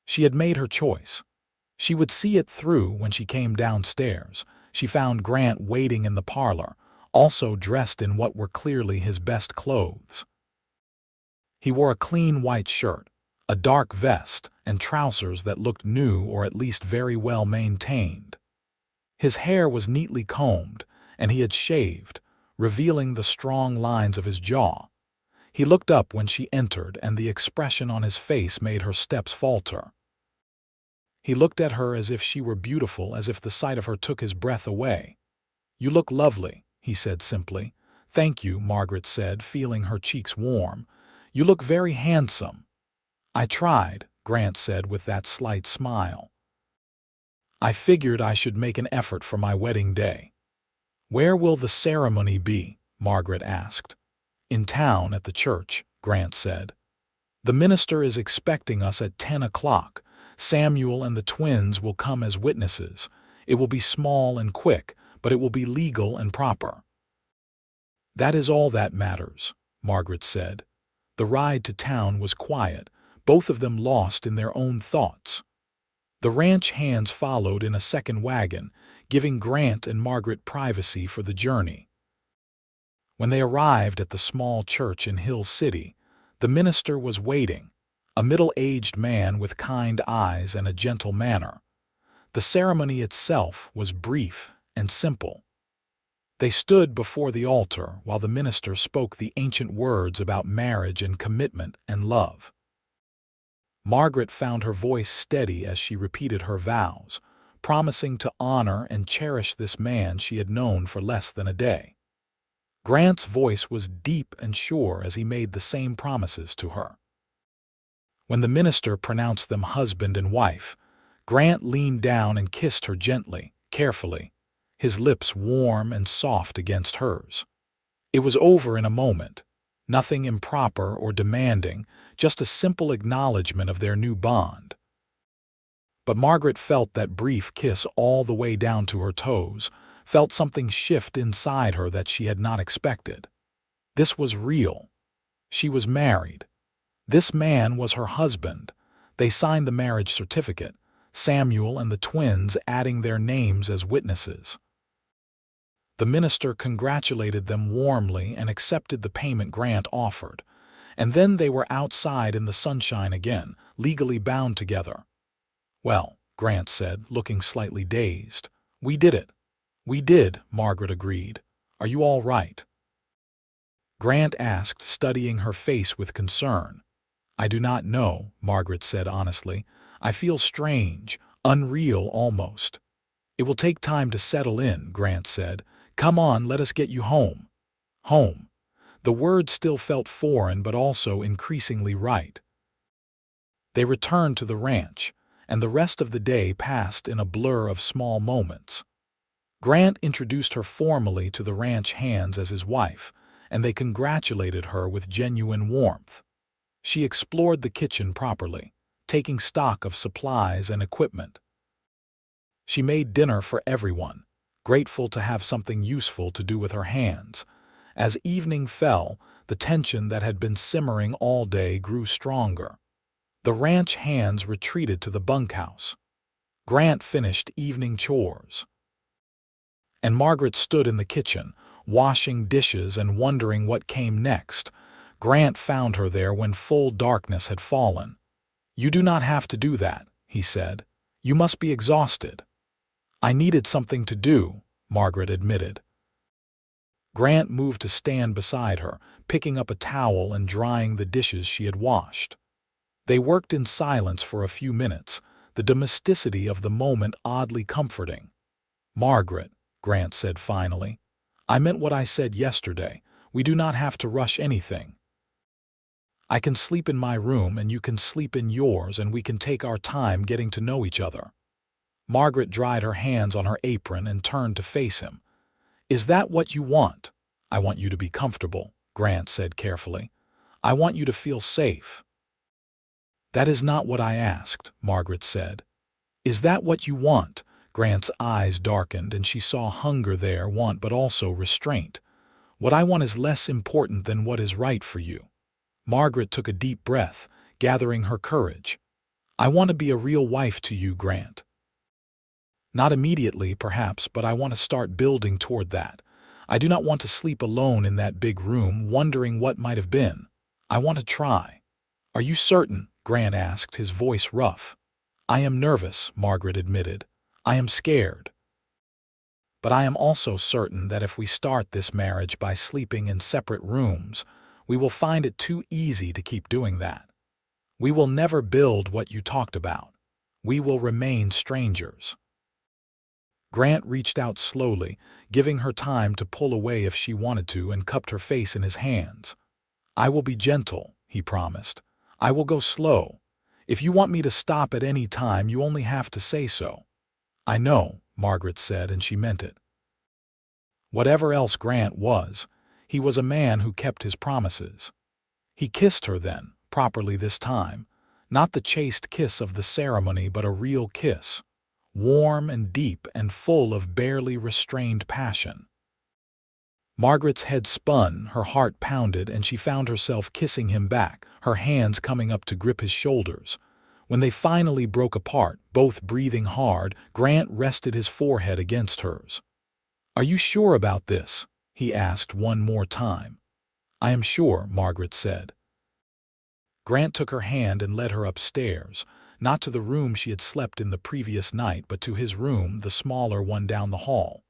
She had made her choice. She would see it through. When she came downstairs, she found Grant waiting in the parlor, also dressed in what were clearly his best clothes. He wore a clean white shirt, a dark vest, and trousers that looked new or at least very well maintained. His hair was neatly combed, and he had shaved, revealing the strong lines of his jaw. He looked up when she entered, and the expression on his face made her steps falter. He looked at her as if she were beautiful, as if the sight of her took his breath away. "You look lovely," he said simply. "Thank you," Margaret said, feeling her cheeks warm. "You look very handsome." "I tried," Grant said with that slight smile. "I figured I should make an effort for my wedding day." "Where will the ceremony be?" Margaret asked. "In town at the church," Grant said. "The minister is expecting us at 10 o'clock. Samuel and the twins will come as witnesses. It will be small and quick, but it will be legal and proper." "That is all that matters," Margaret said. The ride to town was quiet, both of them lost in their own thoughts. The ranch hands followed in a second wagon, giving Grant and Margaret privacy for the journey. When they arrived at the small church in Hill City, the minister was waiting, a middle-aged man with kind eyes and a gentle manner. The ceremony itself was brief and simple. They stood before the altar while the minister spoke the ancient words about marriage and commitment and love. Margaret found her voice steady as she repeated her vows, promising to honor and cherish this man she had known for less than a day. Grant's voice was deep and sure as he made the same promises to her. When the minister pronounced them husband and wife, Grant leaned down and kissed her gently, carefully, his lips warm and soft against hers. It was over in a moment. Nothing improper or demanding, just a simple acknowledgement of their new bond. But Margaret felt that brief kiss all the way down to her toes, felt something shift inside her that she had not expected. This was real. She was married. This man was her husband. They signed the marriage certificate, Samuel and the twins adding their names as witnesses. The minister congratulated them warmly and accepted the payment Grant offered, and then they were outside in the sunshine again, legally bound together. "Well," Grant said, looking slightly dazed, "we did it." "We did," Margaret agreed. "Are you all right?" Grant asked, studying her face with concern. "I do not know," Margaret said honestly. "I feel strange, unreal almost." "It will take time to settle in," Grant said. "Come on, let us get you home." Home. The word still felt foreign but also increasingly right. They returned to the ranch, and the rest of the day passed in a blur of small moments. Grant introduced her formally to the ranch hands as his wife, and they congratulated her with genuine warmth. She explored the kitchen properly, taking stock of supplies and equipment. She made dinner for everyone, grateful to have something useful to do with her hands. As evening fell, the tension that had been simmering all day grew stronger. The ranch hands retreated to the bunkhouse. Grant finished evening chores. And Margaret stood in the kitchen, washing dishes and wondering what came next. Grant found her there when full darkness had fallen. "You do not have to do that," he said. "You must be exhausted." "I needed something to do," Margaret admitted. Grant moved to stand beside her, picking up a towel and drying the dishes she had washed. They worked in silence for a few minutes, the domesticity of the moment oddly comforting. "Margaret," Grant said finally, "I meant what I said yesterday. We do not have to rush anything. I can sleep in my room and you can sleep in yours, and we can take our time getting to know each other." Margaret dried her hands on her apron and turned to face him. "Is that what you want?" "I want you to be comfortable," Grant said carefully. "I want you to feel safe." "That is not what I asked," Margaret said. "Is that what you want?" Grant's eyes darkened, and she saw hunger there, want but also restraint. "What I want is less important than what is right for you." Margaret took a deep breath, gathering her courage. "I want to be a real wife to you, Grant. Not immediately, perhaps, but I want to start building toward that. I do not want to sleep alone in that big room, wondering what might have been. I want to try." "Are you certain?" Grant asked, his voice rough. "I am nervous," Margaret admitted. "I am scared. But I am also certain that if we start this marriage by sleeping in separate rooms, we will find it too easy to keep doing that. We will never build what you talked about. We will remain strangers." Grant reached out slowly, giving her time to pull away if she wanted to, and cupped her face in his hands. "I will be gentle," he promised. "I will go slow. If you want me to stop at any time, you only have to say so." "I know," Margaret said, and she meant it. Whatever else Grant was, he was a man who kept his promises. He kissed her then, properly this time, not the chaste kiss of the ceremony, but a real kiss, warm and deep and full of barely restrained passion. Margaret's head spun, her heart pounded, and she found herself kissing him back, her hands coming up to grip his shoulders. When they finally broke apart, both breathing hard, Grant rested his forehead against hers. "Are you sure about this?" he asked one more time. "I am sure," Margaret said. Grant took her hand and led her upstairs, not to the room she had slept in the previous night, but to his room, the smaller one down the hall.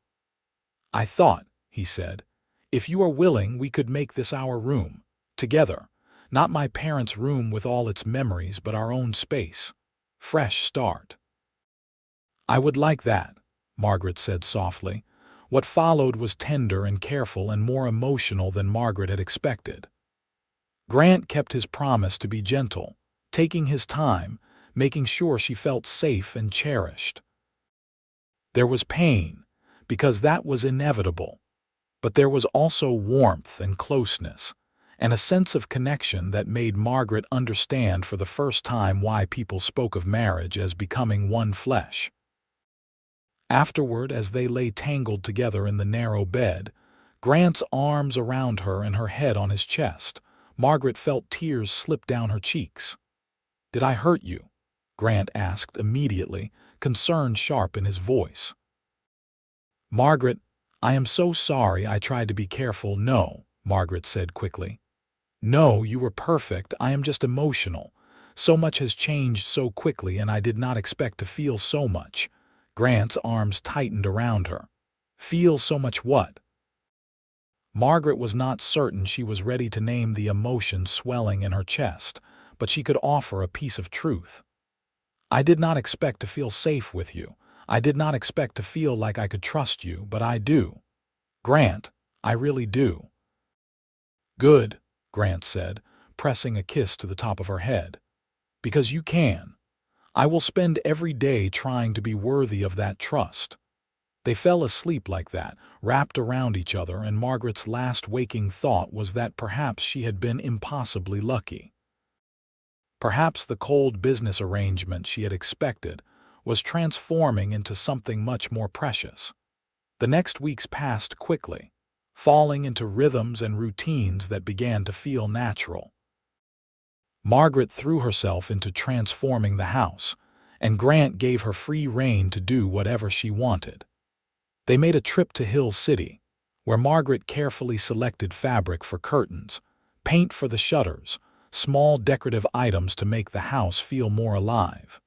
"I thought," he said, "if you are willing, we could make this our room, together. Not my parents' room with all its memories, but our own space. Fresh start." "I would like that," Margaret said softly. What followed was tender and careful and more emotional than Margaret had expected. Grant kept his promise to be gentle, taking his time, making sure she felt safe and cherished. There was pain, because that was inevitable. but there was also warmth and closeness, and a sense of connection that made Margaret understand for the first time why people spoke of marriage as becoming one flesh. Afterward, as they lay tangled together in the narrow bed, Grant's arms around her and her head on his chest, Margaret felt tears slip down her cheeks. "Did I hurt you?" Grant asked immediately, concern sharp in his voice. "Margaret, I am so sorry. I tried to be careful." "No," Margaret said quickly. "No, you were perfect. I am just emotional. So much has changed so quickly, and I did not expect to feel so much." Grant's arms tightened around her. "Feel so much what?" Margaret was not certain she was ready to name the emotion swelling in her chest, but she could offer a piece of truth. "I did not expect to feel safe with you. I did not expect to feel like I could trust you, but I do. Grant, I really do." "Good," Grant said, pressing a kiss to the top of her head. "Because you can. I will spend every day trying to be worthy of that trust." They fell asleep like that, wrapped around each other, and Margaret's last waking thought was that perhaps she had been impossibly lucky. Perhaps the cold business arrangement she had expected was transforming into something much more precious. The next weeks passed quickly, falling into rhythms and routines that began to feel natural. Margaret threw herself into transforming the house, and Grant gave her free rein to do whatever she wanted. They made a trip to Hill City, where Margaret carefully selected fabric for curtains, paint for the shutters, small decorative items to make the house feel more alive.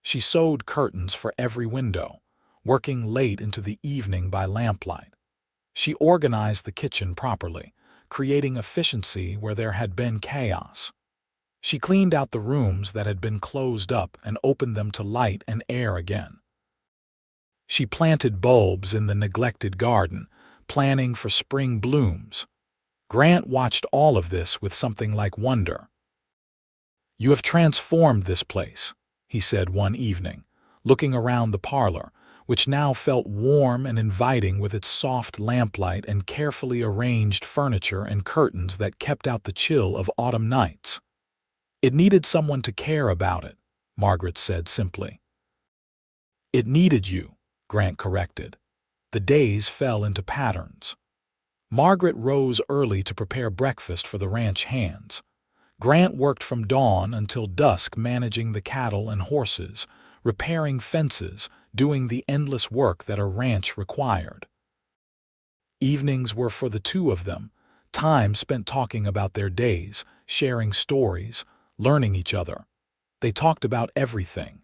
She sewed curtains for every window, working late into the evening by lamplight. She organized the kitchen properly, creating efficiency where there had been chaos. She cleaned out the rooms that had been closed up and opened them to light and air again. She planted bulbs in the neglected garden, planning for spring blooms. Grant watched all of this with something like wonder. "You have transformed this place," he said one evening, looking around the parlor, which now felt warm and inviting with its soft lamplight and carefully arranged furniture and curtains that kept out the chill of autumn nights. "It needed someone to care about it," Margaret said simply. "It needed you," Grant corrected. The days fell into patterns. Margaret rose early to prepare breakfast for the ranch hands. Grant worked from dawn until dusk managing the cattle and horses, repairing fences, doing the endless work that a ranch required. Evenings were for the two of them, time spent talking about their days, sharing stories, learning each other. They talked about everything.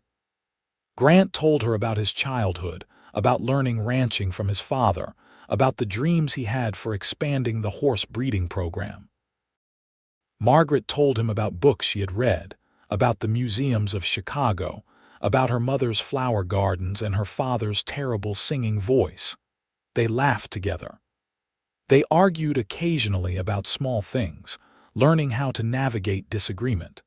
Grant told her about his childhood, about learning ranching from his father, about the dreams he had for expanding the horse breeding program. Margaret told him about books she had read, about the museums of Chicago, about her mother's flower gardens and her father's terrible singing voice. They laughed together. They argued occasionally about small things, learning how to navigate disagreement.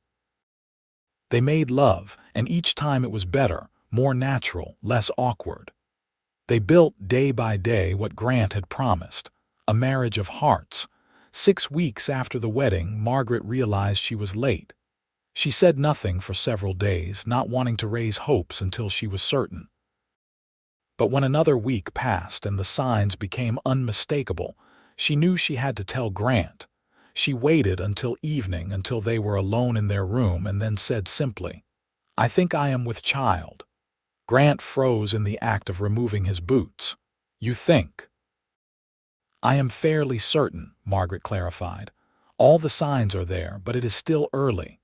They made love, and each time it was better, more natural, less awkward. They built day by day what Grant had promised, a marriage of hearts. 6 weeks after the wedding, Margaret realized she was late. She said nothing for several days, not wanting to raise hopes until she was certain. But when another week passed and the signs became unmistakable, she knew she had to tell Grant. She waited until evening, until they were alone in their room, and then said simply, "I think I am with child." Grant froze in the act of removing his boots. "You think?" "I am fairly certain," Margaret clarified. "All the signs are there, but it is still early."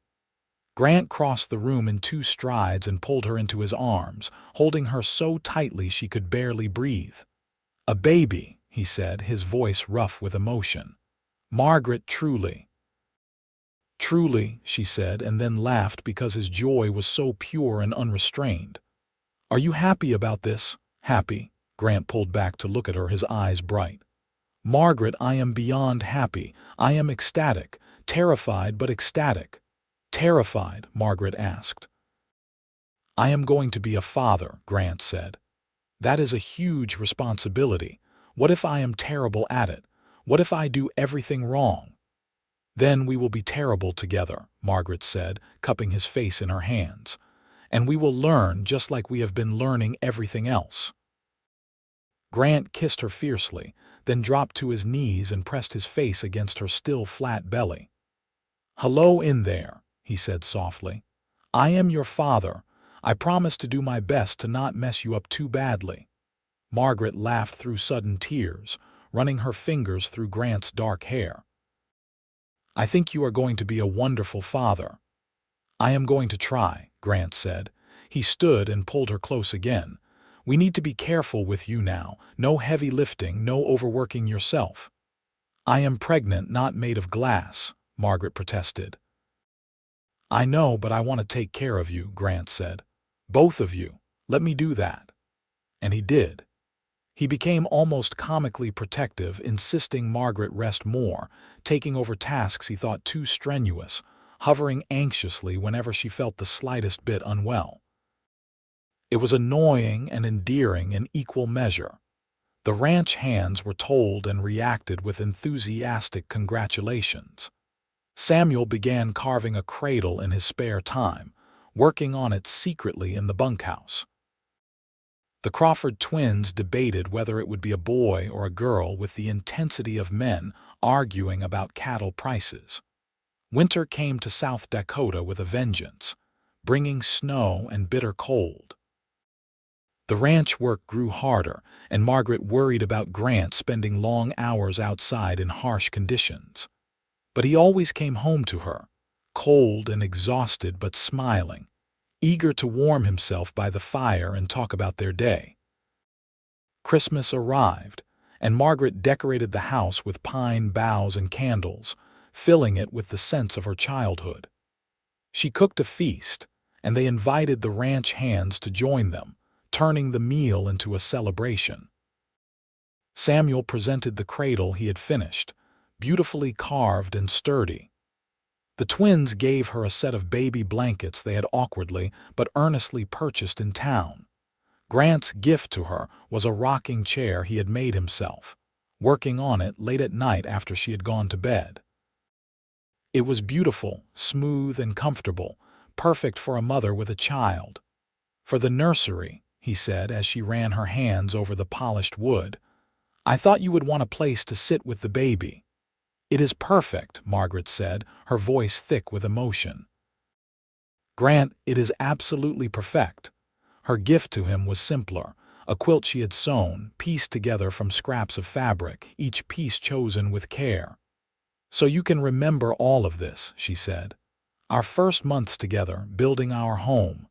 Grant crossed the room in 2 strides and pulled her into his arms, holding her so tightly she could barely breathe. "A baby," he said, his voice rough with emotion. "Margaret, truly." "Truly," she said, and then laughed because his joy was so pure and unrestrained. "Are you happy about this?" "Happy?" Grant pulled back to look at her, his eyes bright. "Margaret, I am beyond happy. I am ecstatic, terrified but ecstatic." "Terrified?" Margaret asked. "I am going to be a father," Grant said. "That is a huge responsibility, What if I am terrible at it? What if I do everything wrong? Then we will be terrible together, Margaret said, cupping his face in her hands. And we will learn just like we have been learning everything else. Grant kissed her fiercely, then dropped to his knees and pressed his face against her still flat belly. "Hello in there," he said softly. "I am your father. I promise to do my best to not mess you up too badly." Margaret laughed through sudden tears, running her fingers through Grant's dark hair. "I think you are going to be a wonderful father." "I am going to try," Grant said. He stood and pulled her close again. "We need to be careful with you now. No heavy lifting, no overworking yourself." "I am pregnant, not made of glass," Margaret protested. "I know, but I want to take care of you," Grant said. "Both of you. Let me do that." And he did. He became almost comically protective, insisting Margaret rest more, taking over tasks he thought too strenuous, hovering anxiously whenever she felt the slightest bit unwell. It was annoying and endearing in equal measure. The ranch hands were told and reacted with enthusiastic congratulations. Samuel began carving a cradle in his spare time, working on it secretly in the bunkhouse. The Crawford twins debated whether it would be a boy or a girl with the intensity of men arguing about cattle prices. Winter came to South Dakota with a vengeance, bringing snow and bitter cold. The ranch work grew harder, and Margaret worried about Grant spending long hours outside in harsh conditions. But he always came home to her, cold and exhausted but smiling, eager to warm himself by the fire and talk about their day. Christmas arrived, and Margaret decorated the house with pine boughs and candles, filling it with the sense of her childhood. She cooked a feast, and they invited the ranch hands to join them, turning the meal into a celebration. Samuel presented the cradle he had finished, beautifully carved and sturdy. The twins gave her a set of baby blankets they had awkwardly but earnestly purchased in town. Grant's gift to her was a rocking chair he had made himself, working on it late at night after she had gone to bed. It was beautiful, smooth and comfortable, perfect for a mother with a child. "For the nursery," he said as she ran her hands over the polished wood. "I thought you would want a place to sit with the baby." "It is perfect," Margaret said, her voice thick with emotion. "Grant, it is absolutely perfect." Her gift to him was simpler, a quilt she had sewn, pieced together from scraps of fabric, each piece chosen with care. "So you can remember all of this," she said. "Our first months together, building our home."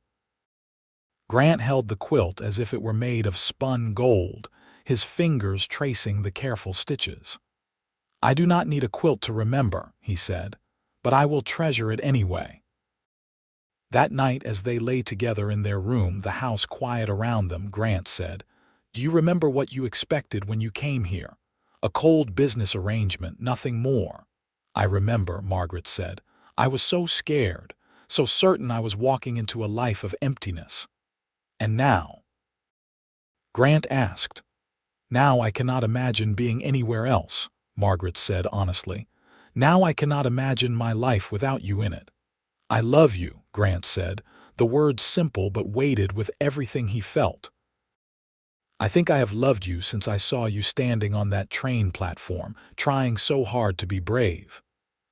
Grant held the quilt as if it were made of spun gold, his fingers tracing the careful stitches. "I do not need a quilt to remember," he said, "but I will treasure it anyway." That night, as they lay together in their room, the house quiet around them, Grant said, "Do you remember what you expected when you came here? A cold business arrangement, nothing more." "I remember," Margaret said. "I was so scared, so certain I was walking into a life of emptiness." "And now?" Grant asked. "Now I cannot imagine being anywhere else," Margaret said honestly. "Now I cannot imagine my life without you in it." "I love you," Grant said, the words simple but weighted with everything he felt. "I think I have loved you since I saw you standing on that train platform, trying so hard to be brave.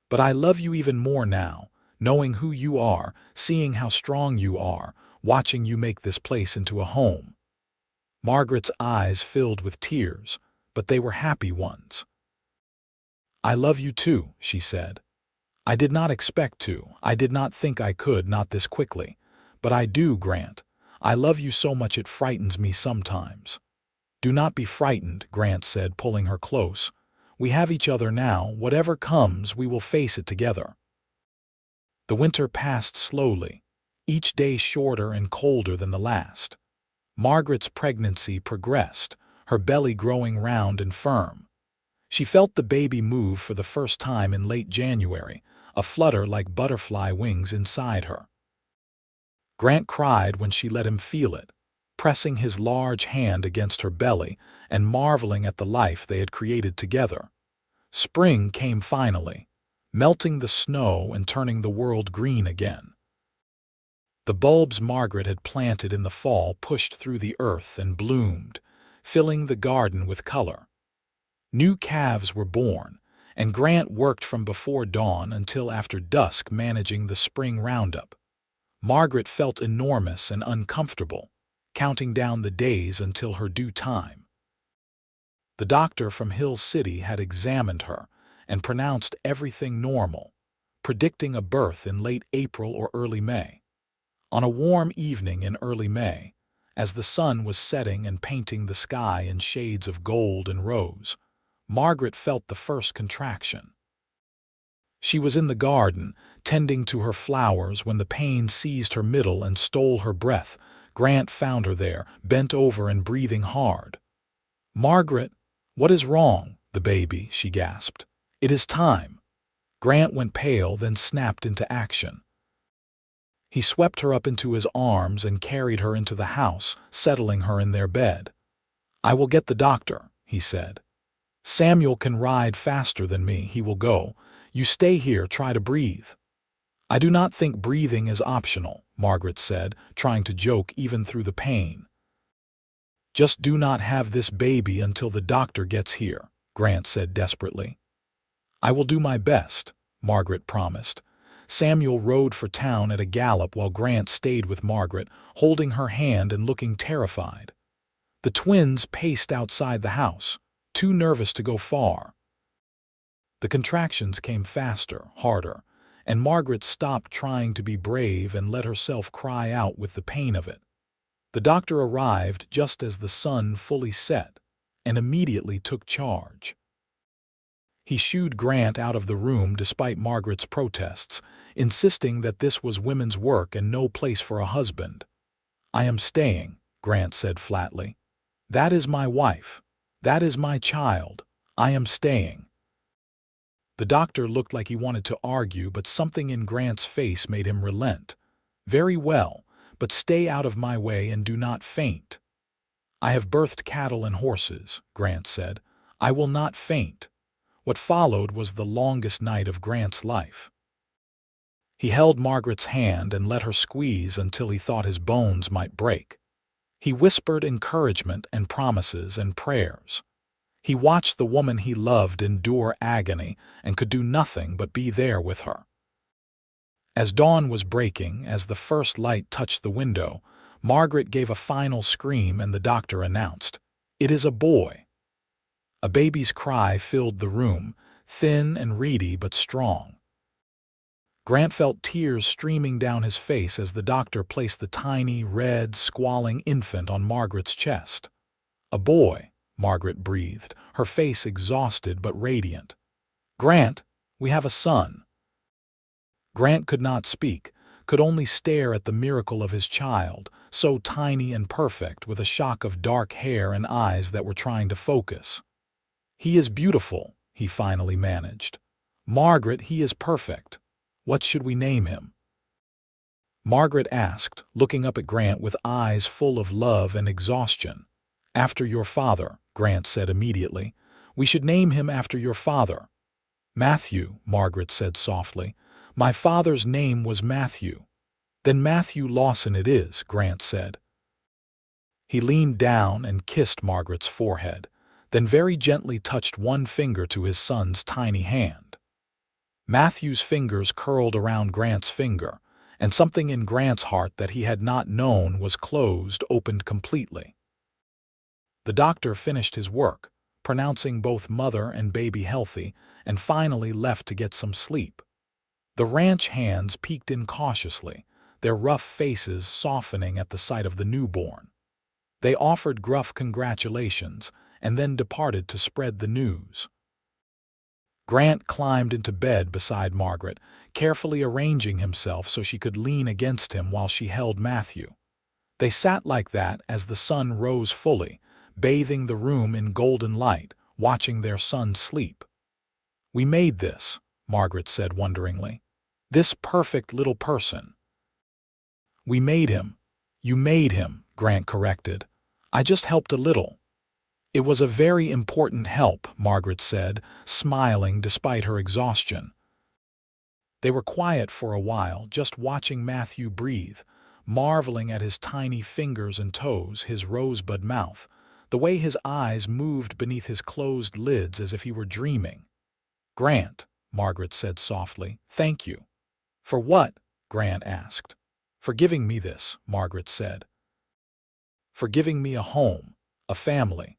But I love you even more now, knowing who you are, seeing how strong you are, watching you make this place into a home." Margaret's eyes filled with tears, but they were happy ones. "I love you too," she said. "I did not expect to. I did not think I could, not this quickly. But I do, Grant. I love you so much it frightens me sometimes." "Do not be frightened," Grant said, pulling her close. "We have each other now. Whatever comes, we will face it together." The winter passed slowly, each day shorter and colder than the last. Margaret's pregnancy progressed, her belly growing round and firm. She felt the baby move for the first time in late January, a flutter like butterfly wings inside her. Grant cried when she let him feel it, pressing his large hand against her belly and marveling at the life they had created together. Spring came finally, melting the snow and turning the world green again. The bulbs Margaret had planted in the fall pushed through the earth and bloomed, filling the garden with color. New calves were born, and Grant worked from before dawn until after dusk managing the spring roundup. Margaret felt enormous and uncomfortable, counting down the days until her due time. The doctor from Hill City had examined her and pronounced everything normal, predicting a birth in late April or early May. On a warm evening in early May, as the sun was setting and painting the sky in shades of gold and rose, Margaret felt the first contraction. She was in the garden, tending to her flowers, when the pain seized her middle and stole her breath. Grant found her there, bent over and breathing hard. "Margaret, what is wrong, the baby?" she gasped. "It is time." Grant went pale, then snapped into action. He swept her up into his arms and carried her into the house, settling her in their bed. "I will get the doctor," he said. "Samuel can ride faster than me. He will go. You stay here, try to breathe." "I do not think breathing is optional," Margaret said, trying to joke even through the pain. "Just do not have this baby until the doctor gets here," Grant said desperately. "I will do my best," Margaret promised. Samuel rode for town at a gallop while Grant stayed with Margaret, holding her hand and looking terrified. The twins paced outside the house, too nervous to go far. The contractions came faster, harder, and Margaret stopped trying to be brave and let herself cry out with the pain of it. The doctor arrived just as the sun fully set and immediately took charge. He shooed Grant out of the room despite Margaret's protests, insisting that this was women's work and no place for a husband. "I am staying," Grant said flatly. "That is my wife. That is my child. I am staying." The doctor looked like he wanted to argue, but something in Grant's face made him relent. "Very well, but stay out of my way and do not faint." "I have birthed cattle and horses," Grant said. "I will not faint." What followed was the longest night of Grant's life. He held Margaret's hand and let her squeeze until he thought his bones might break. He whispered encouragement and promises and prayers. He watched the woman he loved endure agony and could do nothing but be there with her. As dawn was breaking, as the first light touched the window, Margaret gave a final scream and the doctor announced, "It is a boy." A baby's cry filled the room, thin and reedy but strong. Grant felt tears streaming down his face as the doctor placed the tiny, red, squalling infant on Margaret's chest. "A boy," Margaret breathed, her face exhausted but radiant. "Grant, we have a son." Grant could not speak, could only stare at the miracle of his child, so tiny and perfect, with a shock of dark hair and eyes that were trying to focus. "He is beautiful," he finally managed. "Margaret, he is perfect. What should we name him?" Margaret asked, looking up at Grant with eyes full of love and exhaustion. "After your father," Grant said immediately. "We should name him after your father." "Matthew," Margaret said softly. "My father's name was Matthew." "Then Matthew Lawson it is," Grant said. He leaned down and kissed Margaret's forehead, then very gently touched one finger to his son's tiny hand. Matthew's fingers curled around Grant's finger, and something in Grant's heart that he had not known was closed opened completely. The doctor finished his work, pronouncing both mother and baby healthy, and finally left to get some sleep. The ranch hands peeked in cautiously, their rough faces softening at the sight of the newborn. They offered gruff congratulations and then departed to spread the news. Grant climbed into bed beside Margaret, carefully arranging himself so she could lean against him while she held Matthew. They sat like that as the sun rose fully, bathing the room in golden light, watching their son sleep. "We made this," Margaret said wonderingly. "This perfect little person." "We made him. You made him," Grant corrected. "I just helped a little." "It was a very important help," Margaret said, smiling despite her exhaustion. They were quiet for a while, just watching Matthew breathe, marveling at his tiny fingers and toes, his rosebud mouth, the way his eyes moved beneath his closed lids as if he were dreaming. "Grant," Margaret said softly, "thank you." "For what?" Grant asked. "For giving me this," Margaret said. "For giving me a home, a family,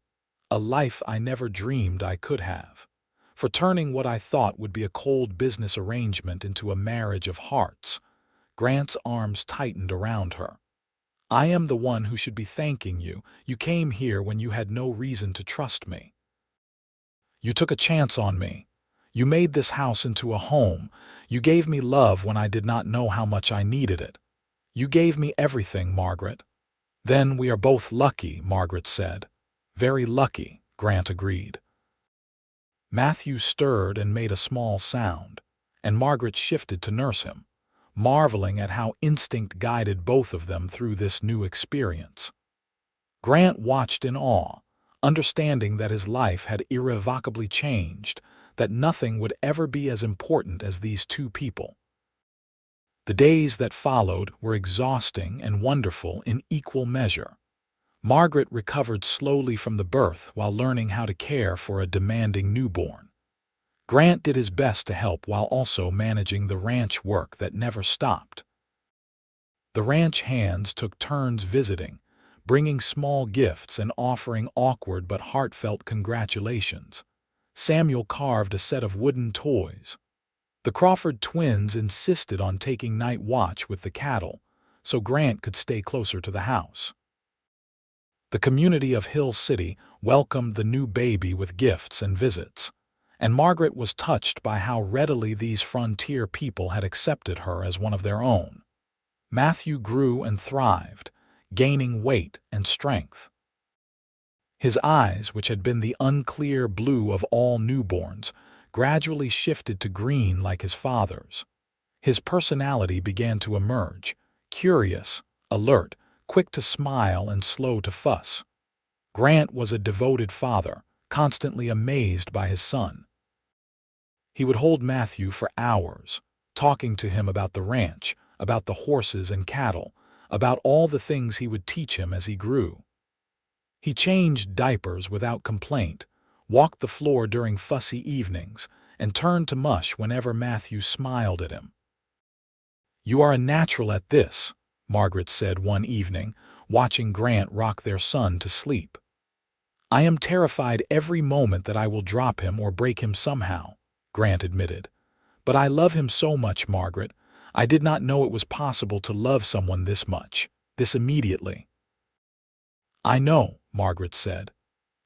a life I never dreamed I could have. For turning what I thought would be a cold business arrangement into a marriage of hearts." Grant's arms tightened around her. "I am the one who should be thanking you. You came here when you had no reason to trust me. You took a chance on me. You made this house into a home. You gave me love when I did not know how much I needed it. You gave me everything, Margaret." "Then we are both lucky," Margaret said. "Very lucky," Grant agreed. Matthew stirred and made a small sound, and Margaret shifted to nurse him, marveling at how instinct guided both of them through this new experience. Grant watched in awe, understanding that his life had irrevocably changed, that nothing would ever be as important as these two people. The days that followed were exhausting and wonderful in equal measure. Margaret recovered slowly from the birth while learning how to care for a demanding newborn. Grant did his best to help while also managing the ranch work that never stopped. The ranch hands took turns visiting, bringing small gifts and offering awkward but heartfelt congratulations. Samuel carved a set of wooden toys. The Crawford twins insisted on taking night watch with the cattle, so Grant could stay closer to the house. The community of Hill City welcomed the new baby with gifts and visits, and Margaret was touched by how readily these frontier people had accepted her as one of their own. Matthew grew and thrived, gaining weight and strength. His eyes, which had been the unclear blue of all newborns, gradually shifted to green like his father's. His personality began to emerge, curious, alert, quick to smile and slow to fuss. Grant was a devoted father, constantly amazed by his son. He would hold Matthew for hours, talking to him about the ranch, about the horses and cattle, about all the things he would teach him as he grew. He changed diapers without complaint, walked the floor during fussy evenings, and turned to mush whenever Matthew smiled at him. "You are a natural at this," Margaret said one evening, watching Grant rock their son to sleep. "I am terrified every moment that I will drop him or break him somehow," Grant admitted. "But I love him so much, Margaret. I did not know it was possible to love someone this much, this immediately." "I know," Margaret said.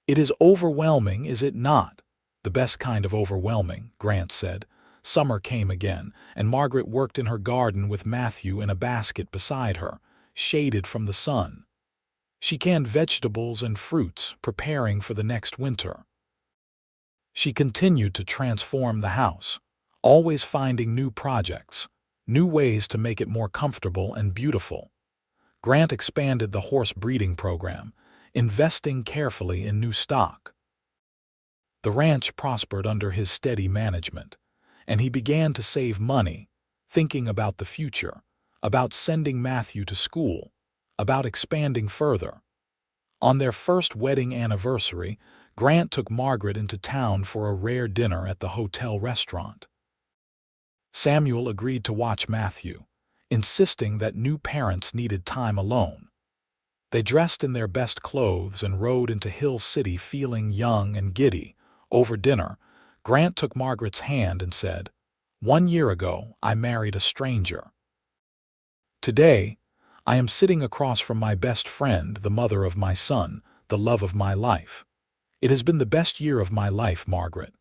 "It is overwhelming, is it not?" "The best kind of overwhelming," Grant said. Summer came again, and Margaret worked in her garden with Matthew in a basket beside her, shaded from the sun. She canned vegetables and fruits, preparing for the next winter. She continued to transform the house, always finding new projects, new ways to make it more comfortable and beautiful. Grant expanded the horse breeding program, investing carefully in new stock. The ranch prospered under his steady management, and he began to save money, thinking about the future, about sending Matthew to school, about expanding further. On their first wedding anniversary, Grant took Margaret into town for a rare dinner at the hotel restaurant. Samuel agreed to watch Matthew, insisting that new parents needed time alone. They dressed in their best clothes and rode into Hill City feeling young and giddy. Over dinner, Grant took Margaret's hand and said, "1 year ago, I married a stranger. Today, I am sitting across from my best friend, the mother of my son, the love of my life. It has been the best year of my life, Margaret."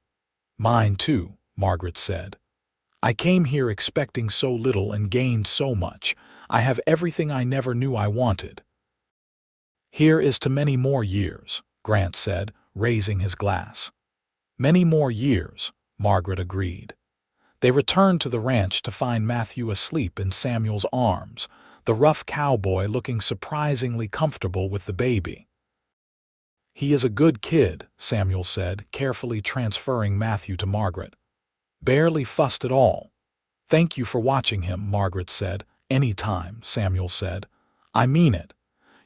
"Mine too," Margaret said. "I came here expecting so little and gained so much. I have everything I never knew I wanted." "Here is to many more years," Grant said, raising his glass. "Many more years," Margaret agreed. They returned to the ranch to find Matthew asleep in Samuel's arms, the rough cowboy looking surprisingly comfortable with the baby. "He is a good kid," Samuel said, carefully transferring Matthew to Margaret. "Barely fussed at all." "Thank you for watching him," Margaret said. "Any time," Samuel said. "I mean it.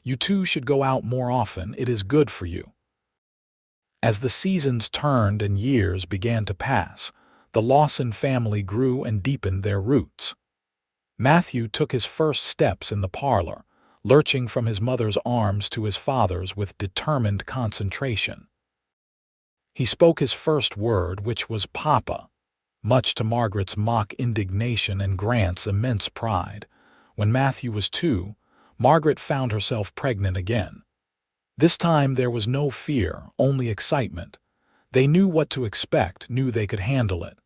You two should go out more often. It is good for you." As the seasons turned and years began to pass, the Lawson family grew and deepened their roots. Matthew took his first steps in the parlor, lurching from his mother's arms to his father's with determined concentration. He spoke his first word, which was "Papa," much to Margaret's mock indignation and Grant's immense pride. When Matthew was 2, Margaret found herself pregnant again. This time there was no fear, only excitement. They knew what to expect, knew they could handle it.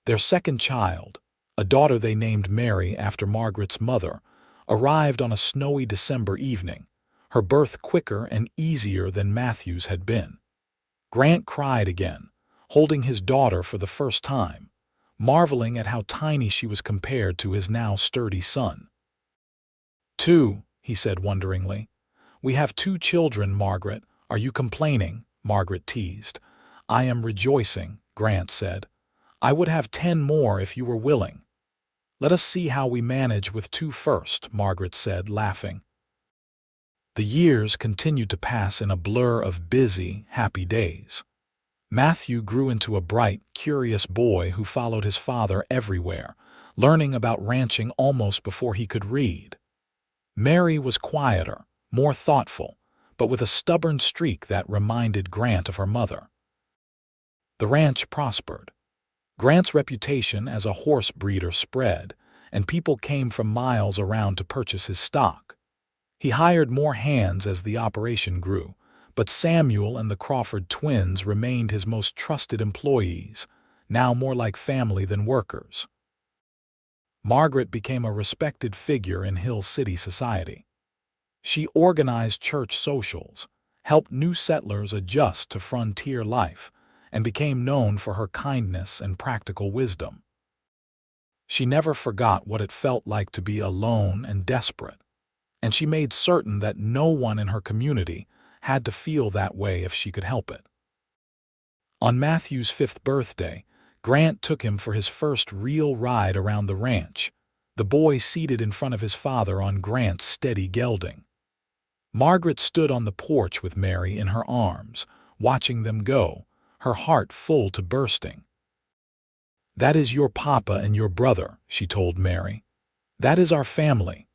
Their second child, a daughter they named Mary after Margaret's mother, arrived on a snowy December evening, her birth quicker and easier than Matthew's had been. Grant cried again, holding his daughter for the first time, marveling at how tiny she was compared to his now sturdy son. "Two," he said wonderingly. "We have 2 children, Margaret. Are you complaining?" Margaret teased. "I am rejoicing," Grant said. "I would have 10 more if you were willing." "Let us see how we manage with 2 first," Margaret said, laughing. The years continued to pass in a blur of busy, happy days. Matthew grew into a bright, curious boy who followed his father everywhere, learning about ranching almost before he could read. Mary was quieter, more thoughtful, but with a stubborn streak that reminded Grant of her mother. The ranch prospered. Grant's reputation as a horse breeder spread, and people came from miles around to purchase his stock. He hired more hands as the operation grew, but Samuel and the Crawford twins remained his most trusted employees, now more like family than workers. Margaret became a respected figure in Hill City society. She organized church socials, helped new settlers adjust to frontier life, and became known for her kindness and practical wisdom. She never forgot what it felt like to be alone and desperate, and she made certain that no one in her community had to feel that way if she could help it. On Matthew's 5th birthday, Grant took him for his first real ride around the ranch, the boy seated in front of his father on Grant's steady gelding. Margaret stood on the porch with Mary in her arms, watching them go, her heart full to bursting. "That is your papa and your brother," she told Mary. "That is our family."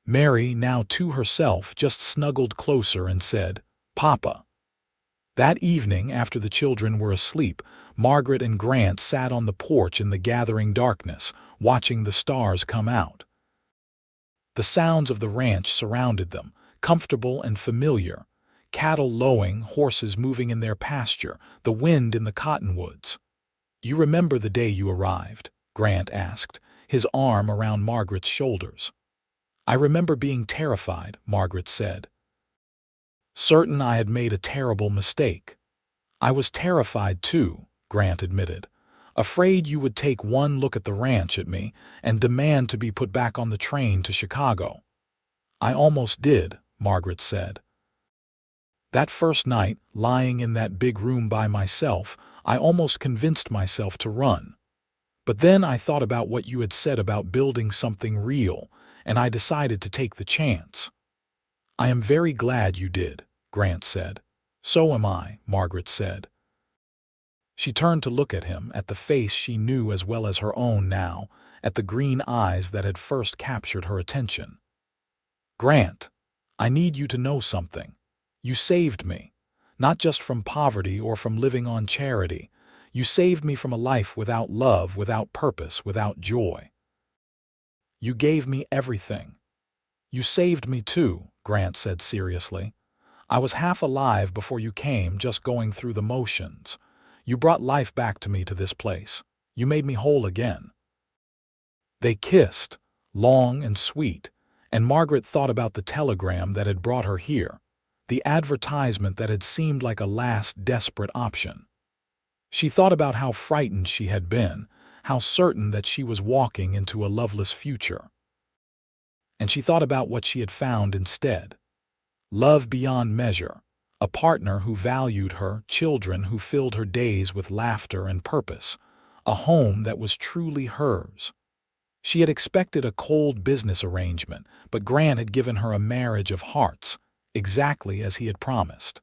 Mary, now to herself, just snuggled closer and said, "Papa." That evening, after the children were asleep, Margaret and Grant sat on the porch in the gathering darkness, watching the stars come out. The sounds of the ranch surrounded them, comfortable and familiar, cattle lowing, horses moving in their pasture, the wind in the cottonwoods. "You remember the day you arrived?" Grant asked, his arm around Margaret's shoulders. "I remember being terrified," Margaret said. "Certain I had made a terrible mistake." "I was terrified too," Grant admitted. "Afraid you would take one look at the ranch at me and demand to be put back on the train to Chicago." "I almost did," Margaret said. "That first night, lying in that big room by myself, I almost convinced myself to run. But then I thought about what you had said about building something real, and I decided to take the chance." "I am very glad you did," Grant said. "So am I," Margaret said. She turned to look at him, at the face she knew as well as her own now, at the green eyes that had first captured her attention. "Grant, I need you to know something. You saved me, not just from poverty or from living on charity. You saved me from a life without love, without purpose, without joy. You gave me everything." "You saved me too," Grant said seriously. "I was half alive before you came, just going through the motions. You brought life back to me, to this place. You made me whole again." They kissed, long and sweet, and Margaret thought about the telegram that had brought her here, the advertisement that had seemed like a last desperate option. She thought about how frightened she had been, how certain that she was walking into a loveless future. and she thought about what she had found instead. Love beyond measure, a partner who valued her, children who filled her days with laughter and purpose, a home that was truly hers. She had expected a cold business arrangement, but Grant had given her a marriage of hearts, exactly as he had promised.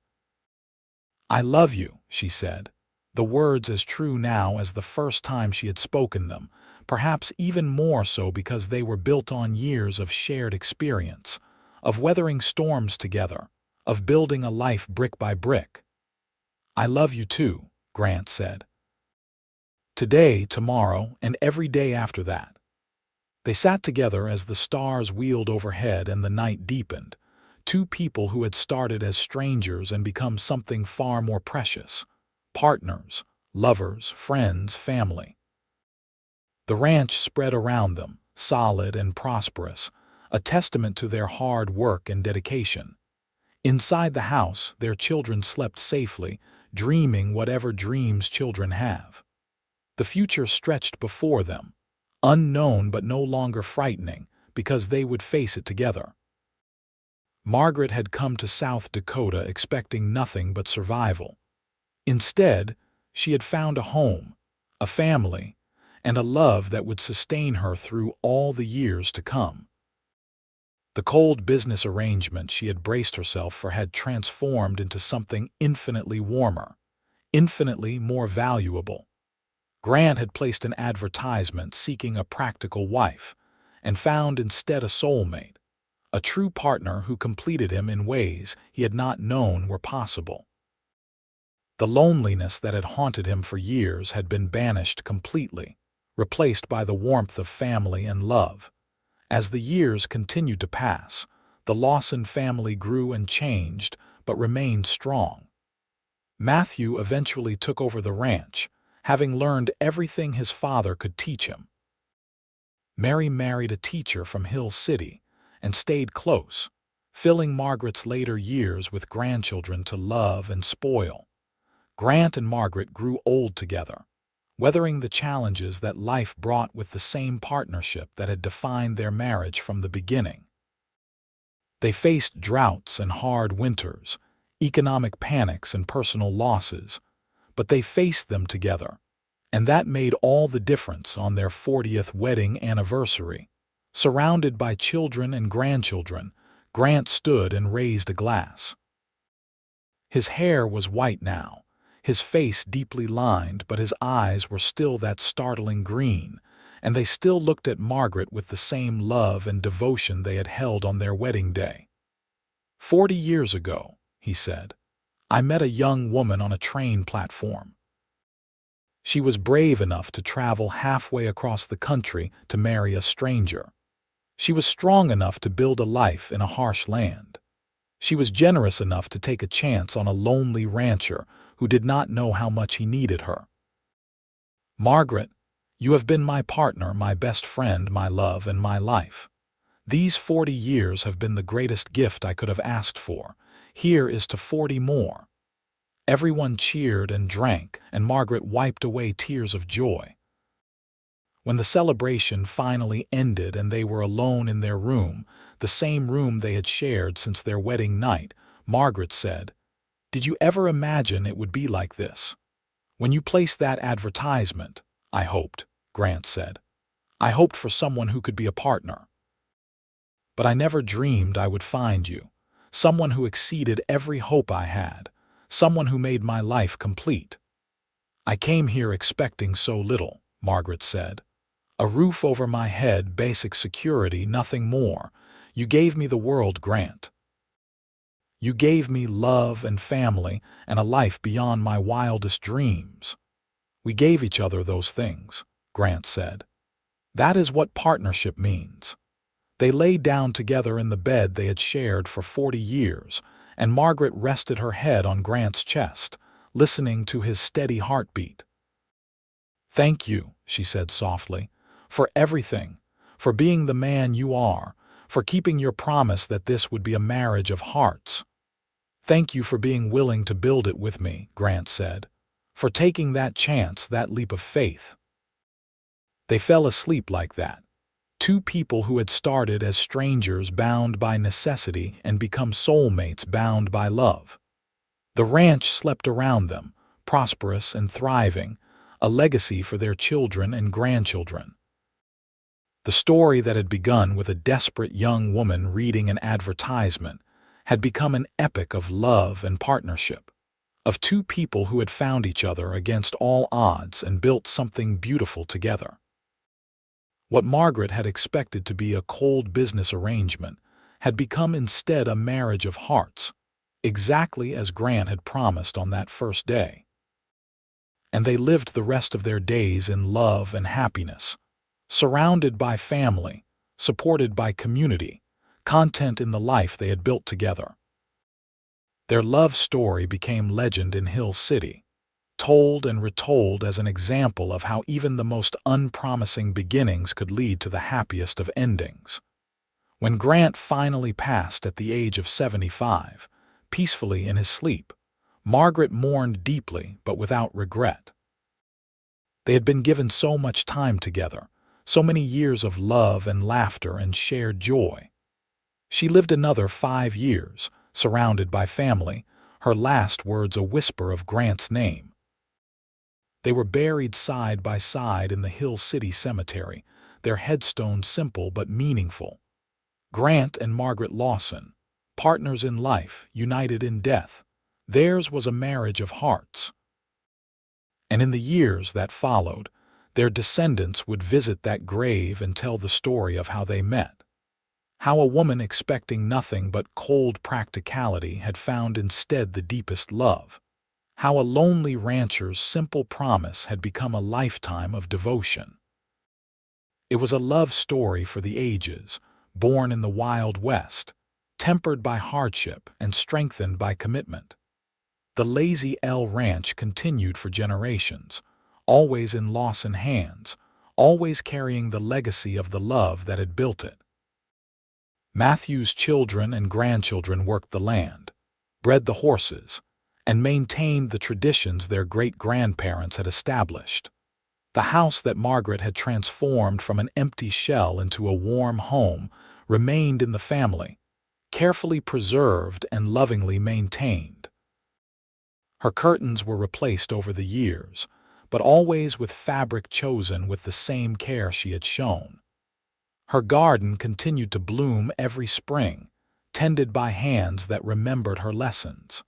"I love you," she said, the words as true now as the first time she had spoken them, perhaps even more so because they were built on years of shared experience, of weathering storms together, of building a life brick by brick. "I love you too," Grant said. "Today, tomorrow, and every day after that." They sat together as the stars wheeled overhead and the night deepened, two people who had started as strangers and become something far more precious, partners, lovers, friends, family. The ranch spread around them, solid and prosperous, a testament to their hard work and dedication. Inside the house, their children slept safely, dreaming whatever dreams children have. The future stretched before them, unknown but no longer frightening, because they would face it together. Margaret had come to South Dakota expecting nothing but survival. Instead, she had found a home, a family, and a love that would sustain her through all the years to come. The cold business arrangement she had braced herself for had transformed into something infinitely warmer, infinitely more valuable. Grant had placed an advertisement seeking a practical wife, and found instead a soulmate, a true partner who completed him in ways he had not known were possible. The loneliness that had haunted him for years had been banished completely, replaced by the warmth of family and love. As the years continued to pass, the Lawson family grew and changed, but remained strong. Matthew eventually took over the ranch, having learned everything his father could teach him. Mary married a teacher from Hill City and stayed close, filling Margaret's later years with grandchildren to love and spoil. Grant and Margaret grew old together, weathering the challenges that life brought with the same partnership that had defined their marriage from the beginning. They faced droughts and hard winters, economic panics and personal losses, but they faced them together, and that made all the difference on their 40th wedding anniversary. Surrounded by children and grandchildren, Grant stood and raised a glass. His hair was white now, his face deeply lined, but his eyes were still that startling green, and they still looked at Margaret with the same love and devotion they had held on their wedding day. 40 years ago, he said, I met a young woman on a train platform. She was brave enough to travel halfway across the country to marry a stranger. She was strong enough to build a life in a harsh land. She was generous enough to take a chance on a lonely rancher who did not know how much he needed her. Margaret, you have been my partner, my best friend, my love, and my life. These 40 years have been the greatest gift I could have asked for. Here is to 40 more. Everyone cheered and drank, and Margaret wiped away tears of joy. When the celebration finally ended and they were alone in their room, the same room they had shared since their wedding night, Margaret said, "Did you ever imagine it would be like this? When you placed that advertisement, I hoped," Grant said. "I hoped for someone who could be a partner. But I never dreamed I would find you, someone who exceeded every hope I had, someone who made my life complete." "I came here expecting so little," Margaret said. "A roof over my head, basic security, nothing more. You gave me the world, Grant. You gave me love and family and a life beyond my wildest dreams." "We gave each other those things," Grant said. "That is what partnership means." They lay down together in the bed they had shared for 40 years, and Margaret rested her head on Grant's chest, listening to his steady heartbeat. "Thank you," she said softly, "for everything, for being the man you are, for keeping your promise that this would be a marriage of hearts." "Thank you for being willing to build it with me," Grant said, "for taking that chance, that leap of faith." They fell asleep like that, Two people who had started as strangers bound by necessity and become soulmates bound by love. The ranch slept around them, prosperous and thriving, a legacy for their children and grandchildren. The story that had begun with a desperate young woman reading an advertisement had become an epic of love and partnership, of two people who had found each other against all odds and built something beautiful together. What Margaret had expected to be a cold business arrangement had become instead a marriage of hearts, exactly as Grant had promised on that first day. And they lived the rest of their days in love and happiness, surrounded by family, supported by community, content in the life they had built together. Their love story became legend in Hill City, told and retold as an example of how even the most unpromising beginnings could lead to the happiest of endings. When Grant finally passed at the age of 75, peacefully in his sleep, Margaret mourned deeply but without regret. They had been given so much time together, so many years of love and laughter and shared joy. She lived another 5 years, surrounded by family, her last words a whisper of Grant's name. They were buried side by side in the Hill City Cemetery, their headstones simple but meaningful. Grant and Margaret Lawson, partners in life, united in death. Theirs was a marriage of hearts. And in the years that followed, their descendants would visit that grave and tell the story of how they met. How a woman expecting nothing but cold practicality had found instead the deepest love. How a lonely rancher's simple promise had become a lifetime of devotion. It was a love story for the ages, born in the Wild West, tempered by hardship and strengthened by commitment. The Lazy L Ranch continued for generations, always in Lawson hands, always carrying the legacy of the love that had built it. Matthew's children and grandchildren worked the land, bred the horses, and maintained the traditions their great-grandparents had established. The house that Margaret had transformed from an empty shell into a warm home remained in the family, carefully preserved and lovingly maintained. Her curtains were replaced over the years, but always with fabric chosen with the same care she had shown. Her garden continued to bloom every spring, tended by hands that remembered her lessons.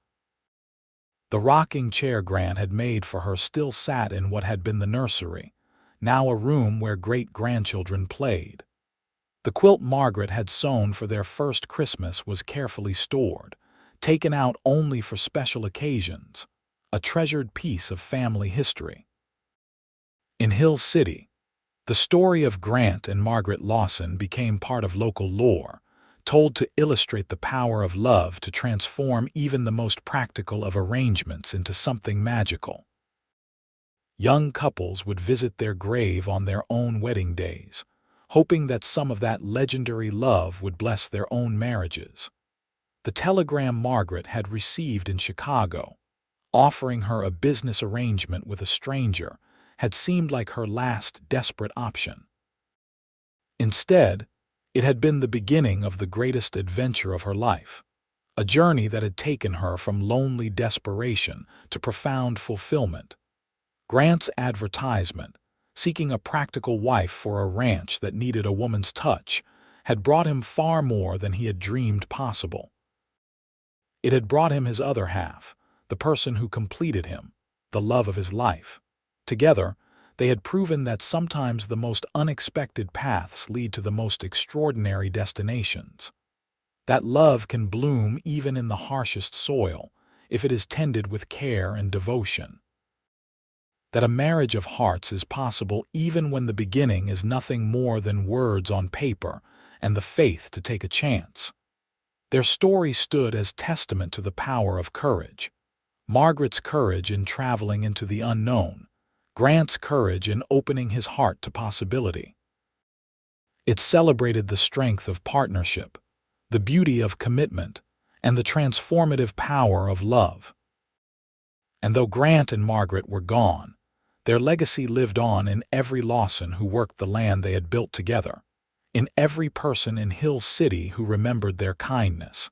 The rocking chair Grant had made for her still sat in what had been the nursery, now a room where great-grandchildren played. The quilt Margaret had sewn for their first Christmas was carefully stored, taken out only for special occasions, a treasured piece of family history. In Hill City, the story of Grant and Margaret Lawson became part of local lore, told to illustrate the power of love to transform even the most practical of arrangements into something magical. Young couples would visit their grave on their own wedding days, hoping that some of that legendary love would bless their own marriages. The telegram Margaret had received in Chicago, offering her a business arrangement with a stranger, had seemed like her last desperate option. Instead, it had been the beginning of the greatest adventure of her life, a journey that had taken her from lonely desperation to profound fulfillment. Grant's advertisement, seeking a practical wife for a ranch that needed a woman's touch, had brought him far more than he had dreamed possible. It had brought him his other half, the person who completed him, the love of his life. Together, they had proven that sometimes the most unexpected paths lead to the most extraordinary destinations. That love can bloom even in the harshest soil, if it is tended with care and devotion. That a marriage of hearts is possible even when the beginning is nothing more than words on paper and the faith to take a chance. Their story stood as testament to the power of courage. Margaret's courage in traveling into the unknown, Grant's courage in opening his heart to possibility. It celebrated the strength of partnership, the beauty of commitment, and the transformative power of love. And though Grant and Margaret were gone, their legacy lived on in every Lawson who worked the land they had built together, in every person in Hill City who remembered their kindness,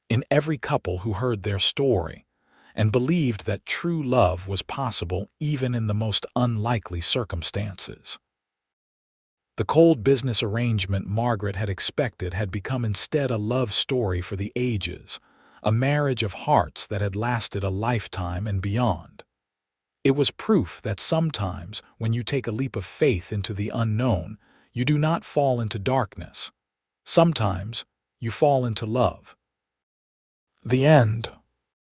in every couple who heard their story, and believed that true love was possible even in the most unlikely circumstances. The cold business arrangement Margaret had expected had become instead a love story for the ages, a marriage of hearts that had lasted a lifetime and beyond. It was proof that sometimes, when you take a leap of faith into the unknown, you do not fall into darkness. Sometimes, you fall into love. The end.